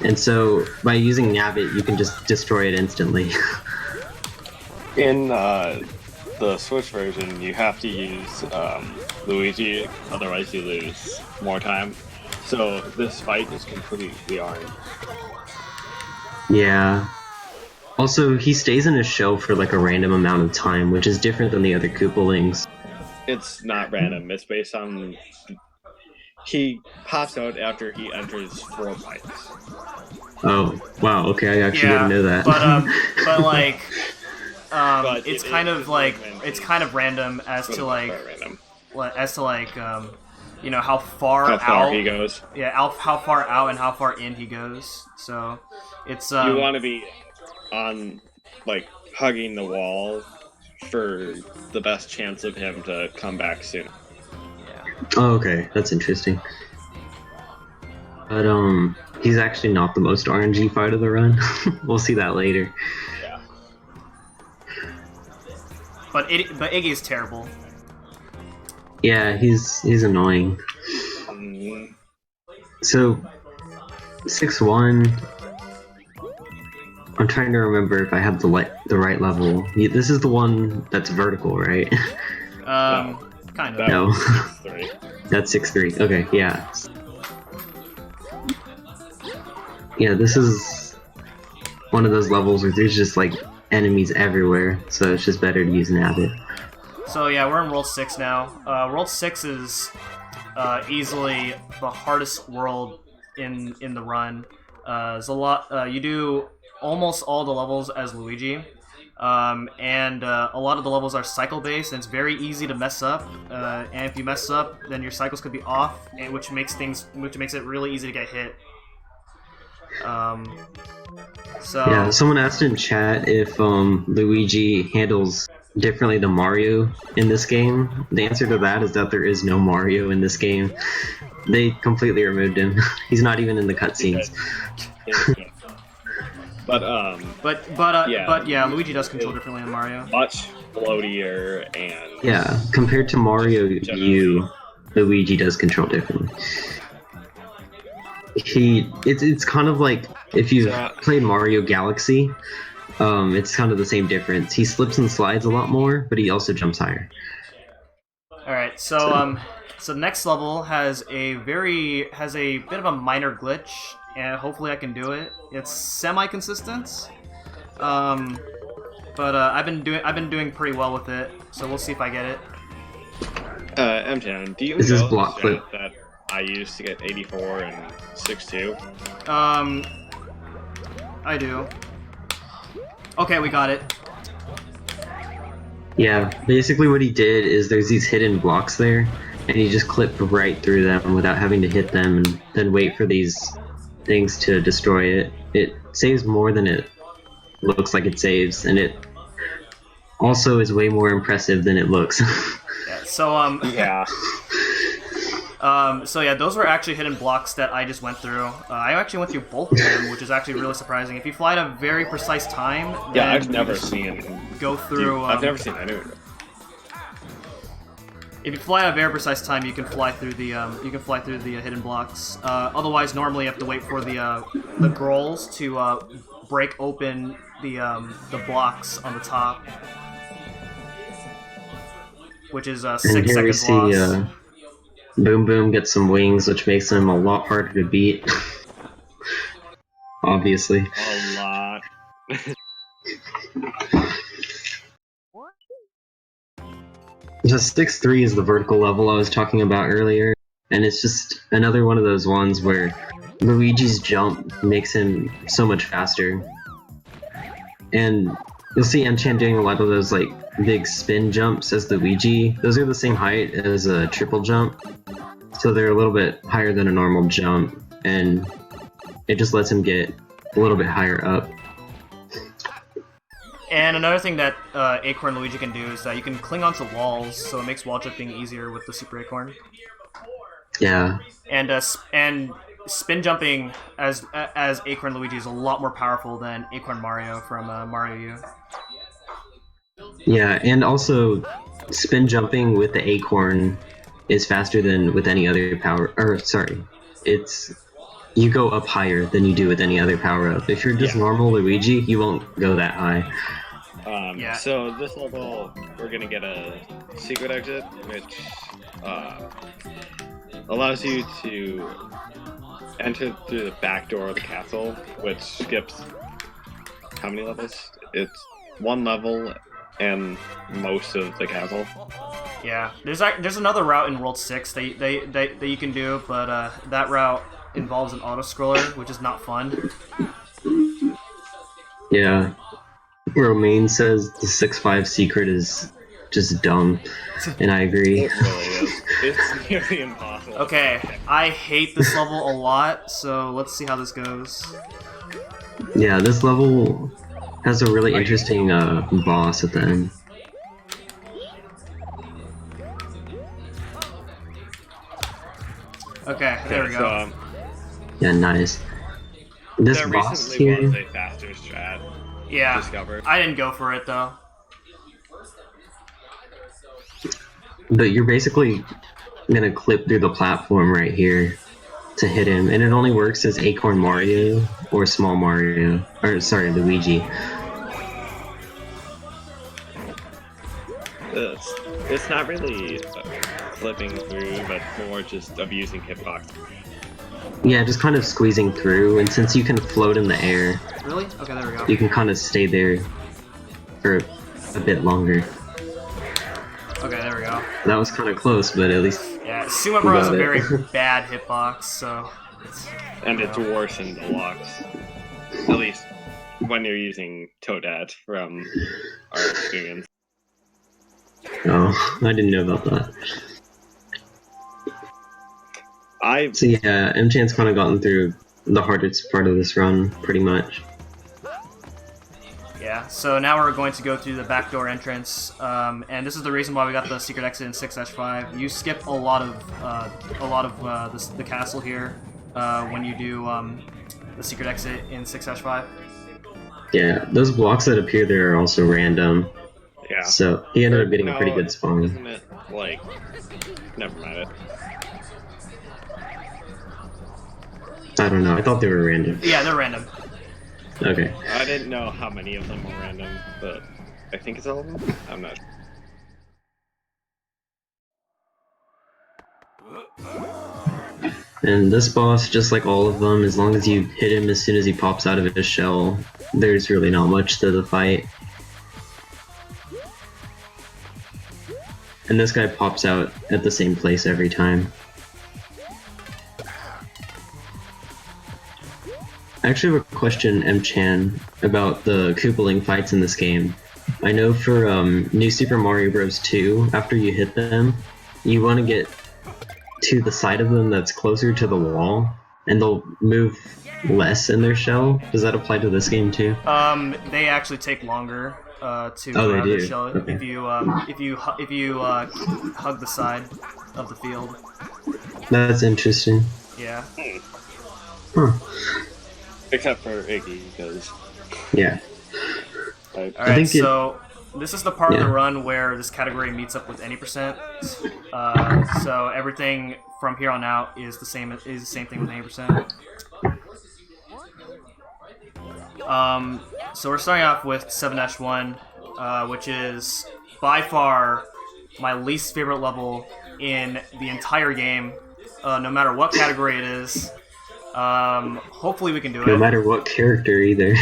And so by using Nabbit, you can just destroy it instantly. In the Switch version, you have to use Luigi, otherwise you lose more time. So this fight is completely armed. Yeah. Also, he stays in his shell for like a random amount of time, which is different than the other Koopalings. It's not random, it's based on... He pops out after he enters 4 fights. Oh, wow, okay, I actually didn't know that. But like, But it's kind of like, random. it's kind of random as to like, Random. you know, how far How far out he goes. Yeah, how far out and how far in he goes. So, it's You want to be on, like, hugging the wall for the best chance of him to come back soon. Oh, okay, that's interesting. But he's actually not the most RNG fight of the run. We'll see that later. Yeah. But Iggy is terrible. Yeah, he's annoying. Mm, So 6-1. I'm trying to remember if I have the right level. Yeah, this is the one that's vertical, right? Kind of. that No. was 6-3. That's 6-3. Okay, yeah. Yeah, this is one of those levels where there's just like enemies everywhere, so it's just better to use Nabbit. So yeah, we're in World 6 now. World 6 is easily the hardest world in the run. There's a lot. You do almost all the levels as Luigi, and a lot of the levels are cycle based, and it's very easy to mess up. And if you mess up, then your cycles could be off, and which makes it really easy to get hit. Yeah, someone asked in chat if Luigi handles differently than Mario in this game. The answer to that is that there is no Mario in this game. They completely removed him. He's not even in the cutscenes. But yeah, Luigi does control differently than Mario. much floatier and Yeah, compared to Mario U, Luigi does control differently. It's kind of like if you've played Mario Galaxy, it's kind of the same difference. He slips and slides a lot more, but he also jumps higher. Alright, so next level has a bit of a minor glitch, and hopefully I can do it. It's semi-consistent, but I've been doing pretty well with it, so we'll see if I get it. Mchan, do you This is know block the flip. stat that I used to get 84 and 6-2? I do. Okay, we got it. Yeah, basically what he did is there's these hidden blocks there, and he just clipped right through them without having to hit them and then wait for these things to destroy it. It saves more than it looks like it saves, and it also is way more impressive than it looks. Yeah, so Yeah. So yeah, those were actually hidden blocks that I just went through. I actually went through both of them, which is actually really surprising. If you fly at a very precise time, Yeah, then I've you never just seen... go through. I've never seen any of it. If you fly at a very precise time, you can fly through the hidden blocks. Otherwise, normally you have to wait for the grolls to break open the blocks on the top, which is And 6 here we seconds see lost. Boom Boom get some wings, which makes him a lot harder to beat. Obviously. A lot. The 6-3 is the vertical level I was talking about earlier, and it's just another one of those ones where Luigi's jump makes him so much faster. And you'll see Mchan doing a lot of those like big spin jumps as Luigi. Those are the same height as a triple jump, so they're a little bit higher than a normal jump, and it just lets him get a little bit higher up. And another thing that Acorn Luigi can do is that you can cling onto walls, so it makes wall jumping easier with the Super Acorn. Yeah. And spin jumping as Acorn Luigi is a lot more powerful than Acorn Mario from Mario U. Yeah, and also spin jumping with the acorn is faster than with any other power. Or sorry, you go up higher than you do with any other power up. If you're just normal Luigi, you won't go that high. So this level, we're gonna get a secret exit, which allows you to enter through the back door of the castle, which skips how many levels? It's one level and most of the castle. Yeah, there's another route in World 6 that you can do, but that route involves an auto-scroller, which is not fun. Yeah. Romaine says the 6-5 secret is just dumb, and I agree. It really is. It's nearly impossible. Okay, I hate this level a lot, so let's see how this goes. Yeah, this level has a really interesting boss at the end. Okay, there we go. Yeah, nice. This there boss recently here, was a faster strat discovered. I didn't go for it though. but you're basically gonna clip through the platform right here to hit him, and it only works as Acorn Mario or Small Mario, or sorry, Luigi. It's not really flipping through, but more just abusing hitbox. Yeah, just kind of squeezing through, and since you can float in the air, Really? Okay, there we go. you can kind of stay there for a bit longer. Okay, there we go. That was kind of close, but at least Yeah, Sumo Bro has a got it. very bad hitbox, so... And it's worse in deluxe. At least when you're using Toadette from our experience. Oh, I didn't know about that. So yeah, Mchan's kind of gotten through the hardest part of this run, pretty much. Yeah, so now we're going to go through the backdoor entrance, and this is the reason why we got the secret exit in 6-5. You skip a lot of the castle here when you do the secret exit in 6-5. Yeah, those blocks that appear there are also random. Yeah. So he ended up getting a pretty good spawn. Isn't it like? Never mind it. I don't know. I thought they were random. Yeah, they're random. Okay. I didn't know how many of them were random, but I think it's all of them. I'm not. And this boss, just like all of them, as long as you hit him as soon as he pops out of his shell, there's really not much to the fight. And this guy pops out at the same place every time. I actually have a question, Mchan, about the Koopaling fights in this game. I know for New Super Mario Bros. 2, after you hit them, you want to get to the side of them that's closer to the wall, and they'll move less in their shell. Does that apply to this game too? They actually take longer to Oh, they around the do? shell Okay. if you hug the side of the field. That's interesting. Yeah. Huh. Except for Iggy, because. Yeah. Like, All right, think it- so this is the part of the Yeah. run where this category meets up with any percent. So everything from here on out is the same thing with any percent. So we're starting off with 7-1, which is by far my least favorite level in the entire game, no matter what category it is. Hopefully we can do it. No matter what character either.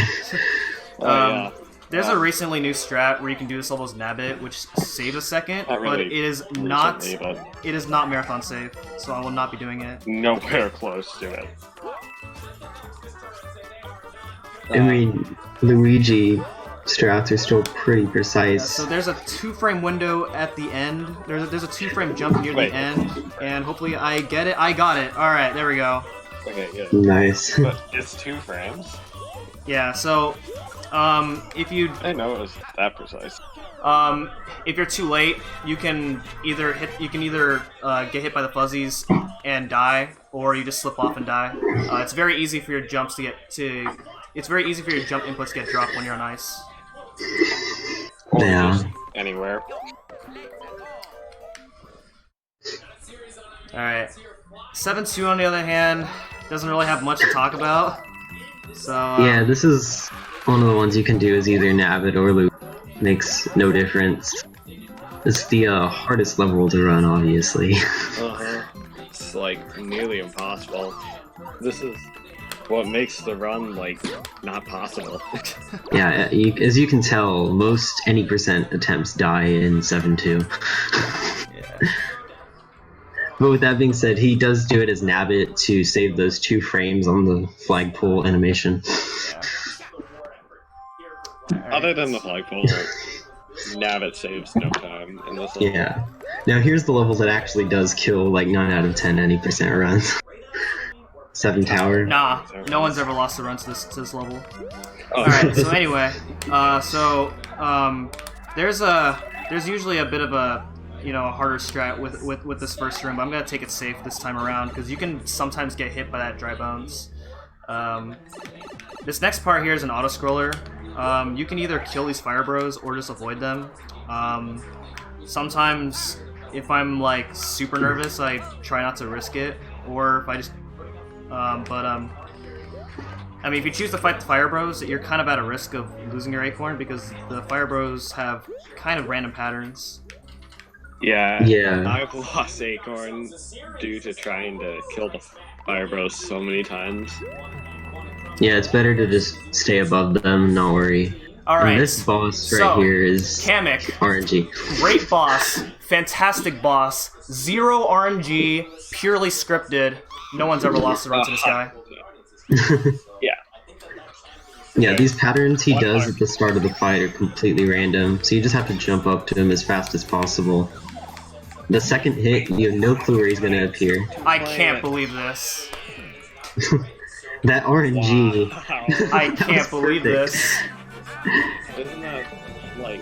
yeah. There's a recently new strat where you can do this level as Nabbit, which saves a second, Not really but it is not recently, but it is not marathon safe, so I will not be doing it. nowhere close to it. I mean, Luigi strats are still pretty Yeah, precise. so there's a 2-frame window at the end. There's a 2-frame jump near Wait. the end, and hopefully I get it. I got it. All right, there we go. Okay, good. Nice. But it's 2 frames? Yeah. So, if you I didn't know it was that precise. if you're too late, you can either get hit by the fuzzies and die, or you just slip off and die. It's very easy for your jumps to get to. It's very easy for your jump inputs to get dropped when you're on ice. Or Yeah. just anywhere. All right. 7-2 on the other hand doesn't really have much to talk about. So Yeah, this is one of the ones you can do is either nab it or loop. Makes no difference. It's the hardest level to run, obviously. It's like nearly impossible. This is what makes the run like not possible. Yeah, as you can tell, most any percent attempts die in 7-2. yeah. But with that being said, he does do it as Nabbit to save those 2 frames on the flagpole animation. Other than the flagpole, Nabbit saves no time in this level. Yeah. Now here's the level that actually does kill like 9 out of 10 any percent runs. 7 Tower. Nah, no one's ever lost a run to this level. Oh, Alright, so anyway, there's usually a bit of a, a harder strat with this first room, but I'm gonna take it safe this time around, because you can sometimes get hit by that dry bones. This next part here is an auto-scroller. You can either kill these fire bros or just avoid them. Sometimes, if I'm like super nervous, I try not to risk it, or if I just I mean, if you choose to fight the Fire Bros, you're kind of at a risk of losing your Acorn, because the Fire Bros have kind of random patterns. Yeah, Yeah. I've lost Acorn due to trying to kill the Fire Bros so many times. Yeah, it's better to just stay above them, not worry. Alright, And this boss right so, here is Kamek, RNG. great boss, fantastic boss, 0 RNG, purely scripted. No one's ever lost a run to this guy. Yeah. Yeah, these patterns he does at the start of the fight are completely random, so you just have to jump up to him as fast as possible. The second hit, you have no clue where he's going to appear. I can't believe this. That RNG. Wow. I That can't was believe perfect. this. Isn't that like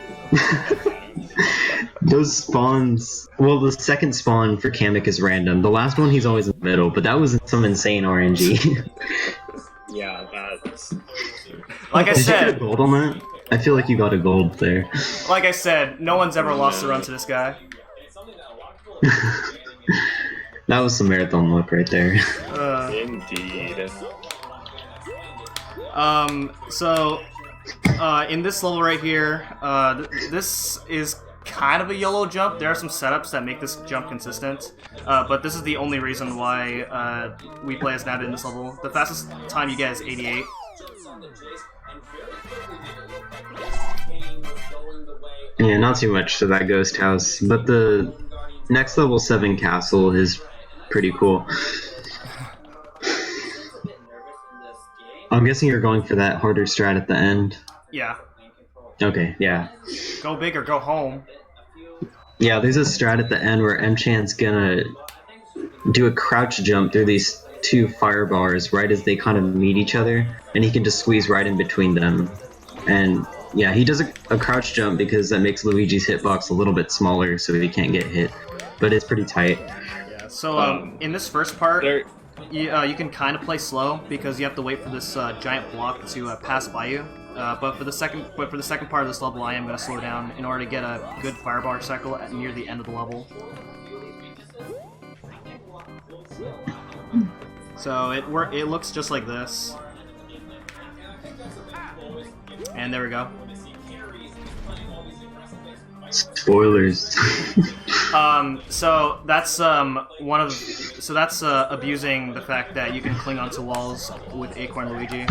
Those spawns. Well, the second spawn for Kamek is random. The last one, he's always in the middle, but that was some insane RNG. yeah, that's Like I Did you get a said, gold on that? I feel like you got a gold there. no one's ever lost a run to this guy. That was some marathon luck right there. indeed. In this level right here, this is kind of a YOLO jump. There are some setups that make this jump consistent, but this is the only reason why we play as Nabbit in this level. The fastest time you get is 88. Yeah, not too much to that ghost house, but the next level 7 castle is pretty cool. I'm guessing you're going for that harder strat at the end. Yeah. Okay, yeah. Go big or go home. Yeah, there's a strat at the end where Mchan's gonna do a crouch jump through these 2 fire bars right as they kind of meet each other, and he can just squeeze right in between them. And yeah, he does a crouch jump because that makes Luigi's hitbox a little bit smaller so he can't get hit, but it's pretty tight. Yeah. So in this first part, There, you can kind of play slow because you have to wait for this giant block to pass by you. But for the second part of this level, I am going to slow down in order to get a good firebar cycle near the end of the level. So it looks just like this, and there we go. Spoilers. So that's abusing the fact that you can cling onto walls with Acorn Luigi.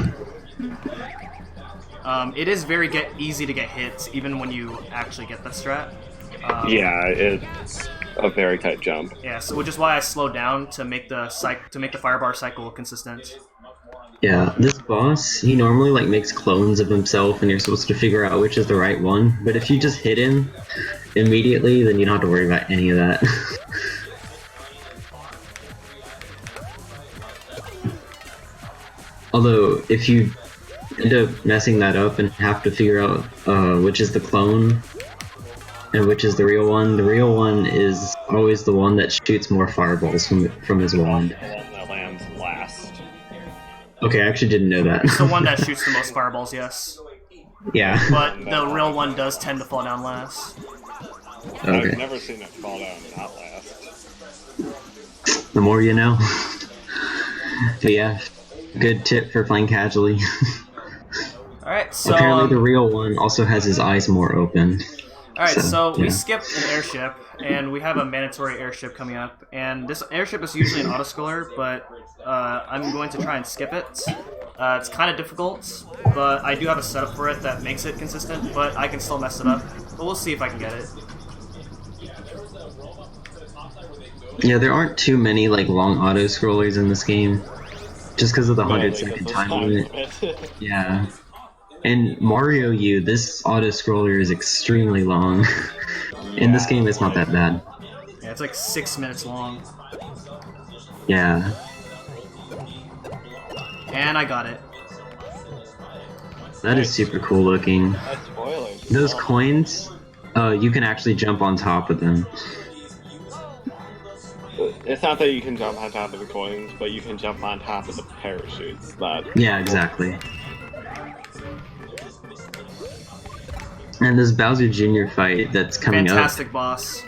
It is very easy to get hit even when you actually get that strat. yeah, it's a very tight jump. Yeah, so which is why I slowed down to make the firebar cycle consistent. Yeah, this boss, he normally like makes clones of himself and you're supposed to figure out which is the right one, but if you just hit him immediately, then you don't have to worry about any of that. Although, if you end up messing that up and have to figure out which is the clone and which is the real one is always the one that shoots more fireballs from his wand. The one that lands last. Okay, I actually didn't know that. It's the one that shoots the most fireballs, yes. Yeah. But the real one does tend to fall down last. Okay. I've never seen it fall down not last. The more you know. But yeah, good tip for playing casually. Alright, so... Apparently the real one also has his eyes more open. Alright, so we yeah. skipped an airship, and we have a mandatory airship coming up. And this airship is usually an auto-scroller, but I'm going to try and skip it. It's kind of difficult, but I do have a setup for it that makes it consistent, but I can still mess it up. But we'll see if I can get it. Yeah, there aren't too many like long auto-scrollers in this game. Just because of the 100-second time limit. Yeah. And Mario U, this auto-scroller is extremely long. In this game, it's not that bad. Yeah, it's like 6 minutes long. Yeah. And I got it. That is super cool looking. That's spoiling. Those coins, you can actually jump on top of them. It's not that you can jump on top of the coins, but you can jump on top of the parachutes. Yeah, exactly. And this Bowser Jr. fight that's coming Fantastic up, boss.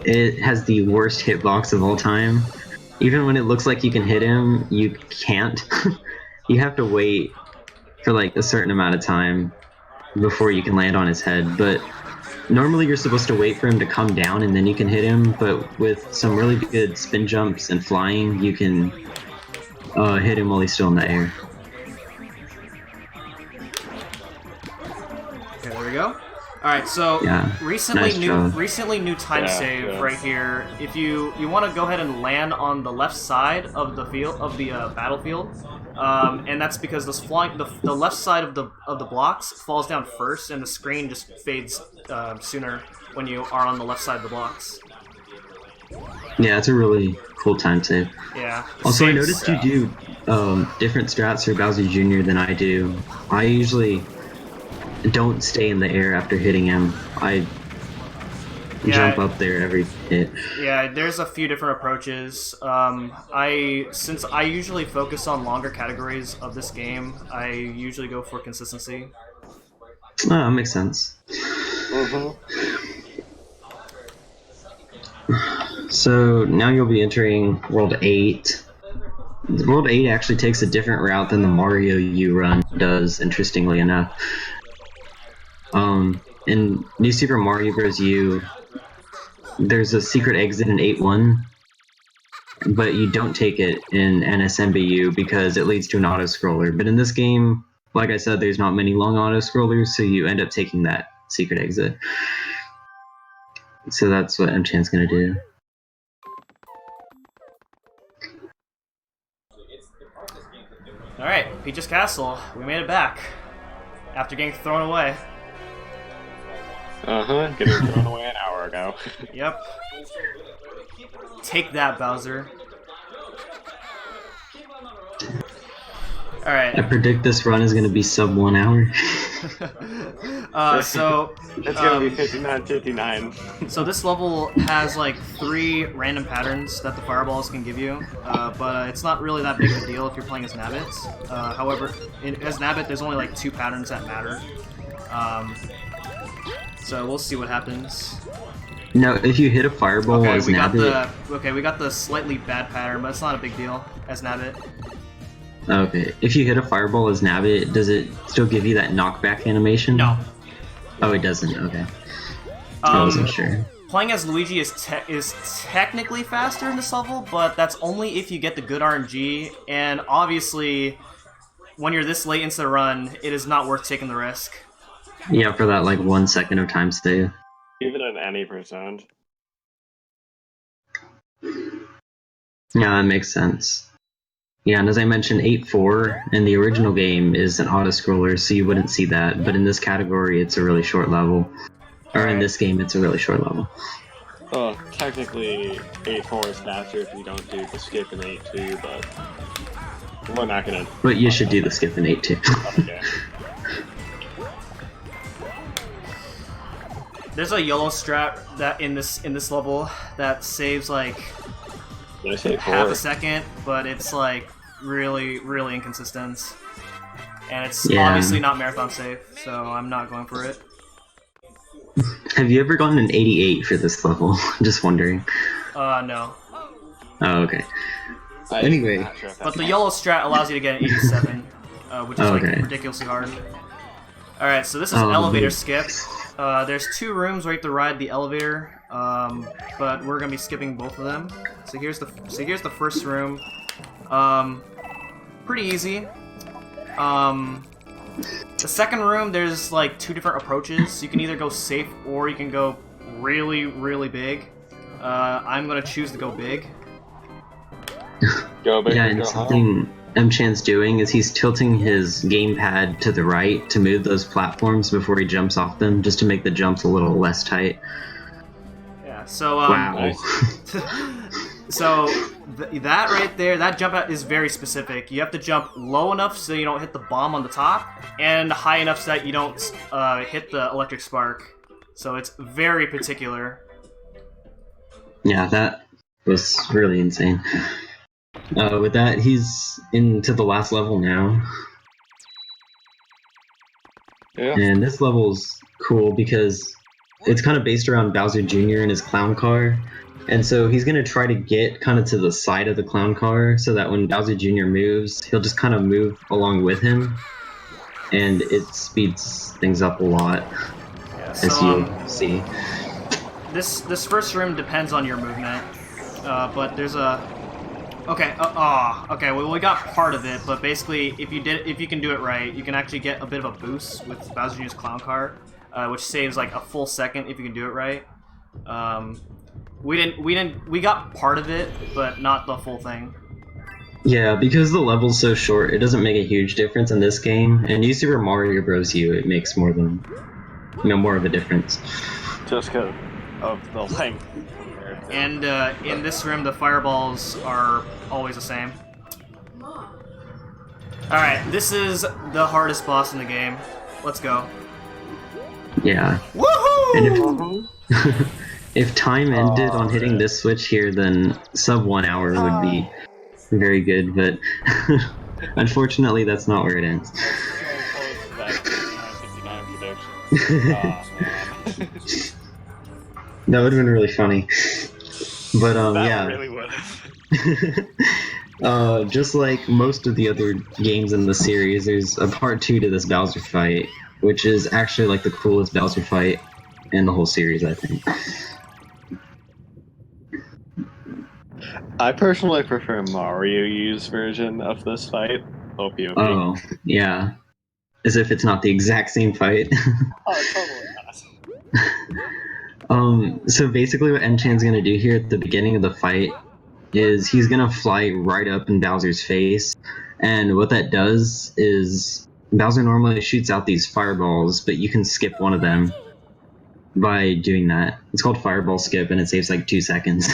it has the worst hitbox of all time. Even when it looks like you can hit him, you can't. You have to wait for like a certain amount of time before you can land on his head. But normally you're supposed to wait for him to come down and then you can hit him. But with some really good spin jumps and flying, you can hit him while he's still in the air. Okay, there we go. Alright, so Yeah, recently nice job. new time save right here. If you want to go ahead and land on the left side of the battlefield, and that's because this the left side of the blocks falls down first, and the screen just fades sooner when you are on the left side of the blocks. Yeah, it's a really cool time save. Yeah. Also, I noticed you do different strats for Bowser Jr. than I do. I usually don't stay in the air after hitting him. I jump up there every hit. Yeah, there's a few different approaches. Since I usually focus on longer categories of this game, I usually go for consistency. Oh, that makes sense. So now you'll be entering World 8. World 8 actually takes a different route than the Mario U run does, interestingly enough. In New Super Mario Bros. U, there's a secret exit in 8-1, but you don't take it in NSMBU because it leads to an auto-scroller. But in this game, like I said, there's not many long auto-scrollers, so you end up taking that secret exit. So that's what Mchan's gonna do. Alright, Peach's Castle. We made it back. After getting thrown away. Getting thrown away an hour ago. Yep. Take that, Bowser. Alright. I predict this run is gonna be sub 1 hour. So It's gonna be 59:59. So this level has like 3 random patterns that the fireballs can give you, but it's not really that big of a deal if you're playing as Nabbit. However, as Nabbit, there's only like 2 patterns that matter. So we'll see what happens. No, if you hit a fireball as Nabbit... we got the slightly bad pattern, but it's not a big deal as Nabbit. Okay, if you hit a fireball as Nabbit, does it still give you that knockback animation? No. Oh, it doesn't. Okay. I wasn't sure. Playing as Luigi is technically faster in this level, but that's only if you get the good RNG, and obviously, when you're this late into the run, it is not worth taking the risk. Yeah, for that like 1 second of time save. Even at any percent. Yeah, that makes sense. Yeah, and as I mentioned, 8-4 in the original game is an auto-scroller, so you wouldn't see that. But in this category, it's a really short level. Or in this game, it's a really short level. Well, technically, 8-4 is faster if you don't do the skip in 8-2, but we're not gonna. But you should do the skip in 8-2. Okay. There's a yellow strat that in this level that saves like Did I say half 4? a second, but it's like really inconsistent, and it's Yeah. obviously not marathon safe, so I'm not going for it. Have you ever gotten an 88 for this level? Just wondering. No. Oh, okay. Anyway. Not sure if But that's the yellow strat allows you to get an 87, which is like Okay. ridiculously hard. Alright, so this is Oh, elevator good. skip. There's 2 rooms where you have to ride the elevator, but we're gonna be skipping both of them. So here's the first room. Pretty easy. The second room, there's like 2 different approaches. You can either go safe or you can go really big. I'm gonna choose to go big. Go big Yeah, or and go home. something Mchan's doing is he's tilting his gamepad to the right to move those platforms before he jumps off them, just to make the jumps a little less tight. Yeah. So Wow. Nice. So that right there, that jump out is very specific. You have to jump low enough so you don't hit the bomb on the top, and high enough so that you don't hit the electric spark. So it's very particular. Yeah, that was really insane. With that, he's into the last level now. Yeah. And this level's cool because it's kind of based around Bowser Jr. and his clown car. And so he's going to try to get kind of to the side of the clown car so that when Bowser Jr. moves, he'll just kind of move along with him. And it speeds things up a lot, Yeah, as so you'll see. this first room depends on your movement, but there's a okay. Okay. Well, we got part of it, but basically, if you can do it right, you can actually get a bit of a boost with Bowser Jr.'s clown car, which saves like a full second if you can do it right. We got part of it, but not the full thing. Yeah, because the level's so short, it doesn't make a huge difference in this game. And New Super Mario Bros. U, it makes more of a difference. Just because of the length. And in this room, the fireballs are always the same. Alright, this is the hardest boss in the game. Let's go. Yeah. Woohoo! And if time ended on hitting this switch here, then sub 1 hour would be very good, but unfortunately that's not where it ends. That would have been really funny. But That yeah. really would have. Just like most of the other games in the series, there's a part 2 to this Bowser fight, which is actually like the coolest Bowser fight in the whole series, I think. I personally prefer Mario U's version of this fight. Hope you agree. Oh, yeah. As if it's not the exact same fight. Oh, totally not. So basically what Mchan's gonna do here at the beginning of the fight is he's gonna fly right up in Bowser's face, and what that does is Bowser normally shoots out these fireballs, but you can skip one of them by doing that. It's called Fireball Skip, and it saves like 2 seconds.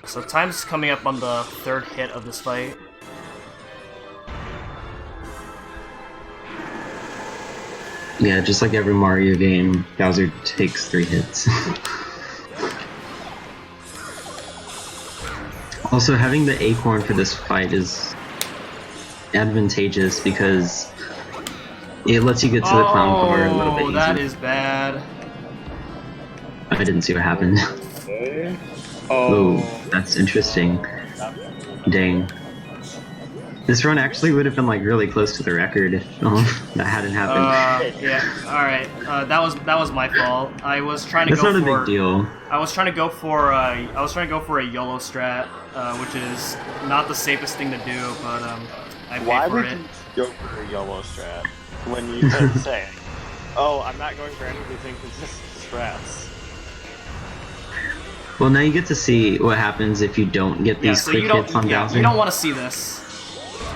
So time's coming up on the 3rd hit of this fight. Yeah, just like every Mario game, Bowser takes 3 hits. Also, having the acorn for this fight is advantageous because it lets you get to the clown car a little bit easier. That is bad. I didn't see what happened. Oh, that's interesting. Dang. This run actually would have been like really close to the record if that hadn't happened. Yeah. All right. That was my fault. I was trying to That's go not a for. big deal. I was trying to go for a YOLO strat, which is not the safest thing to do, but I paid Why for would it. you go for a YOLO strat when you could say, "Oh, I'm not going for any of these inconsistent strats"? Well, now you get to see what happens if you don't get Yeah, these so quick you don't, hits on yeah, Bowser. you don't want to see this.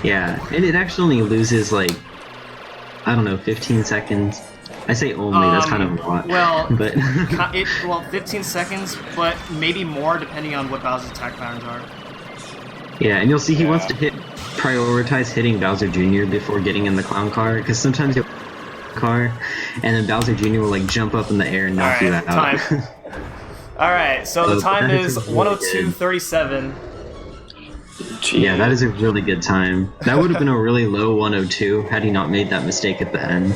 Yeah, and it actually loses like, I don't know, 15 seconds. I say only, that's kind of a lot. Well, but 15 seconds, but maybe more depending on what Bowser's attack patterns are. yeah, and you'll see he wants to prioritize hitting Bowser Jr. before getting in the clown car, because sometimes you'll car, and then Bowser Jr. will like jump up in the air and knock you out. Time. Alright, so the time that is is really 102.37. Yeah, that is a really good time. That would have been a really low 102 had he not made that mistake at the end.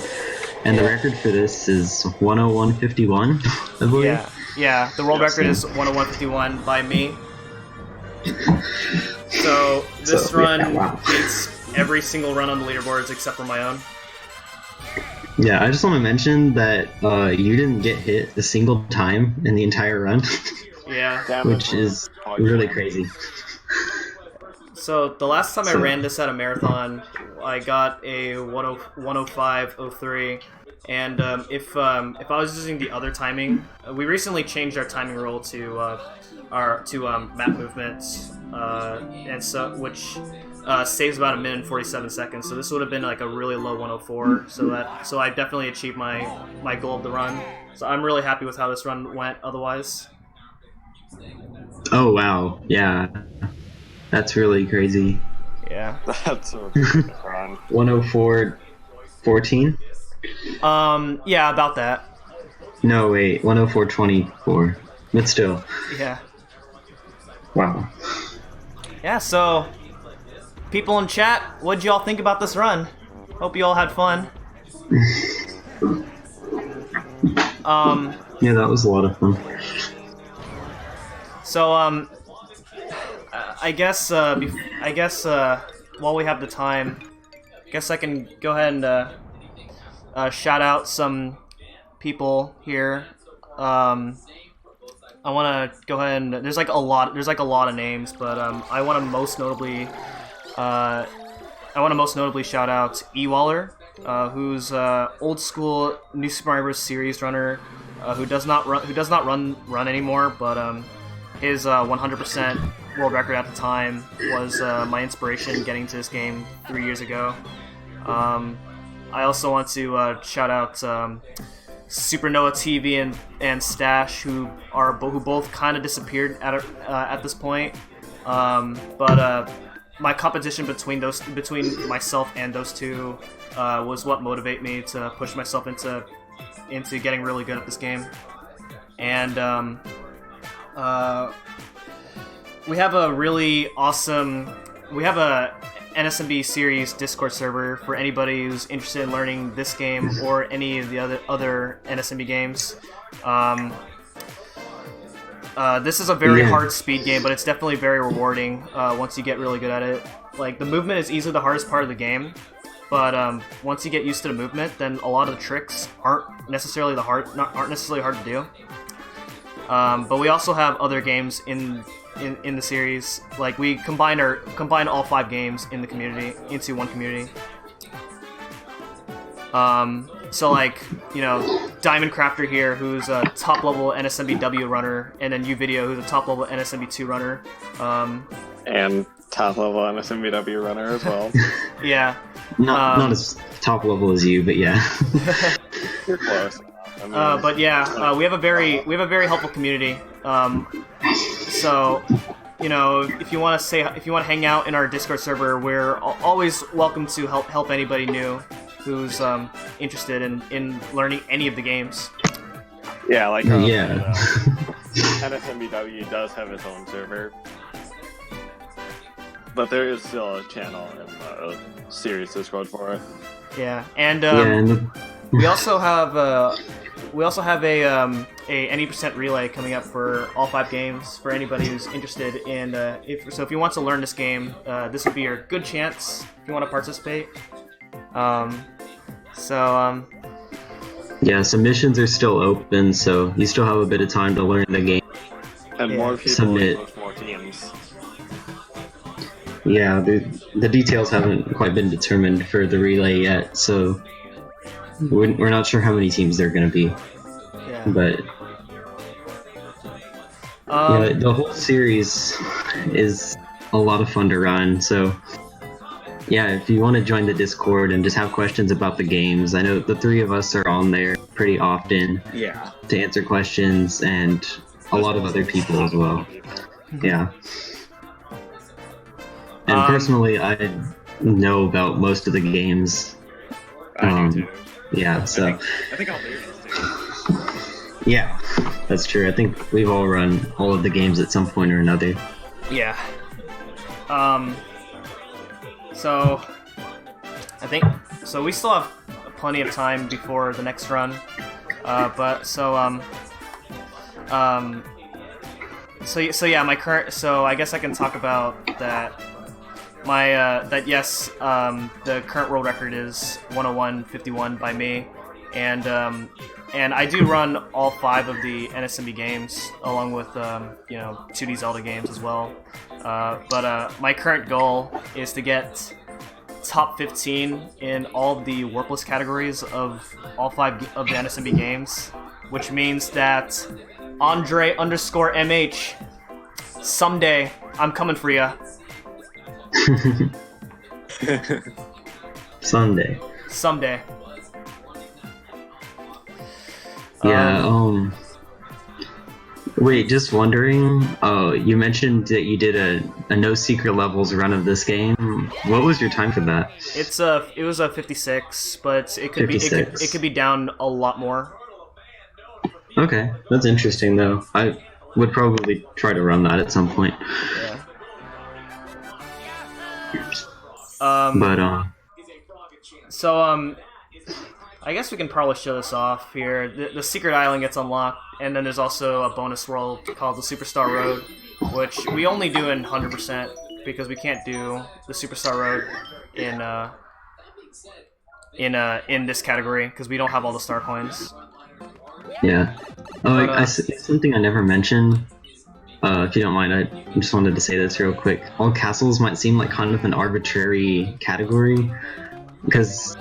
And the record for this is 101.51, I believe. Yeah, the world record is 101.51 by me. So this run beats every single run on the leaderboards except for my own. Yeah, I just want to mention that you didn't get hit a single time in the entire run. Yeah. Which is really crazy. So the last time I ran this at a marathon, I got a 105.03, and if I was using the other timing, we recently changed our timing rule to map movements, and so which saves about 1 minute and 47 seconds. So this would have been like a really low 104. So I definitely achieved my goal of the run. So I'm really happy with how this run went. Otherwise. Oh wow! Yeah. That's really crazy. Yeah. That's a really run. 104.14? Yeah, about that. No, wait, 104.24. But still. Yeah. Wow. Yeah, so people in chat, what'd y'all think about this run? Hope you all had fun. Yeah, that was a lot of fun. So, I guess while we have the time, I guess I can go ahead and shout out some people here. I want to go ahead and there's like a lot of names, but I want to most notably shout out Ewaller, who's old school New Super Mario Bros. Series runner, who does not run anymore, but his 100% world record at the time was my inspiration getting to this game 3 years ago. I also want to shout out Supernova TV and Stash, who both kind of disappeared at this point. But my competition between myself and those two was what motivated me to push myself into getting really good at this game. And we have a really awesome. We have a NSMB series Discord server for anybody who's interested in learning this game or any of the other NSMB games. This is a very hard speed game, but it's definitely very rewarding once you get really good at it. Like, the movement is easily the hardest part of the game, but once you get used to the movement, then a lot of the tricks aren't necessarily hard to do. But we also have other games in the series. Like, we combine all 5 games in the community into one community. So, like, Diamond Crafter here, who's a top level NSMBW runner, and then UVideo, who's a top level NSMB2 runner. And top level NSMBW runner as well. Yeah. Not as top level as you, but yeah. You're close. But yeah, we have a very helpful community. So, if you want to hang out in our Discord server, we're always welcome to help anybody new who's interested in learning any of the games. Yeah, like yeah. NSMBW does have its own server, but there is still a channel in the series Discord for it. Yeah, and we also have a any percent relay coming up for all 5 games for anybody who's interested in. If you want to learn this game, this would be your good chance if you want to participate. Yeah, submissions are still open, so you still have a bit of time to learn the game. And more people submit. More teams. Yeah, the details haven't quite been determined for the relay yet, so we're not sure how many teams there are going to be. Yeah. But Yeah, the whole series is a lot of fun to run. So yeah, if you want to join the Discord and just have questions about the games, I know the three of us are on there pretty often Yeah. to answer questions, and a lot of other people as well. Yeah. And personally, I know about most of the games. I do too. Yeah, so I think I'll do this too. yeah, that's true. I think we've all run all of the games at some point or another. Yeah. So I think so. We still have plenty of time before the next run. So yeah, my current. So I guess I can talk about that. The current world record is 101.51 by me, and I do run all 5 of the NSMB games along with 2D Zelda games as well. But my current goal is to get top 15 in all of the warpless categories of all 5 of the NSMB games, which means that Andre_MH, someday I'm coming for ya. Someday. Yeah. Wait, just wondering. You mentioned that you did a no secret levels run of this game. What was your time for that? It was a 56, but it could 56. be it could be down a lot more. Okay, that's interesting though. I would probably try to run that at some point. Yeah. So I guess we can probably show this off here. The secret island gets unlocked, and then there's also a bonus world called the Superstar Road, which we only do in 100% because we can't do the Superstar Road in this category because we don't have all the star coins. Yeah. Oh, something I never mentioned. If you don't mind, I just wanted to say this real quick. All castles might seem like kind of an arbitrary category because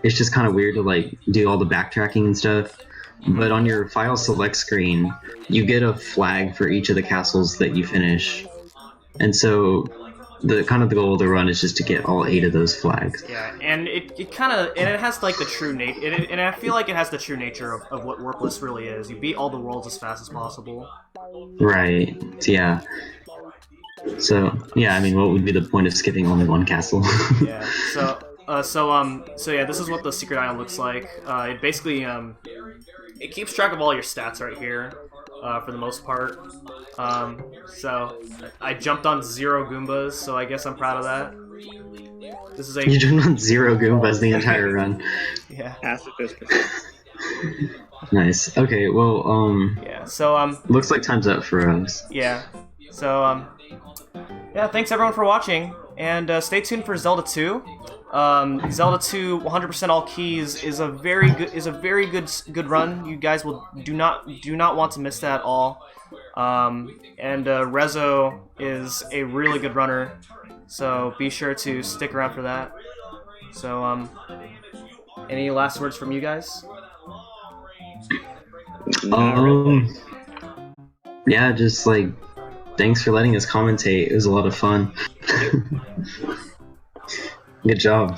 it's just kind of weird to like do all the backtracking and stuff. But on your file select screen, you get a flag for each of the castles that you finish, and so the goal of the run is just to get all 8 of those flags. Yeah, and it has like the true and I feel like it has the true nature of what Warpless really is. You beat all the worlds as fast as possible. Right. Yeah. So yeah, I mean, what would be the point of skipping only one castle? Yeah. So yeah, this is what the secret island looks like. It basically it keeps track of all your stats right here, for the most part. So I jumped on 0 Goombas, so I guess I'm proud of that. This is You jumped on 0 Goombas the entire run. Yeah. Nice. Okay. Well. Yeah. So Looks like time's up for us. Yeah. So yeah. Thanks everyone for watching, and stay tuned for Zelda 2. Zelda 2 100% all keys is a very good run. You guys do not want to miss that at all. And Rezo is a really good runner, so be sure to stick around for that. So any last words from you guys? Yeah, just like thanks for letting us commentate. It was a lot of fun. Good job.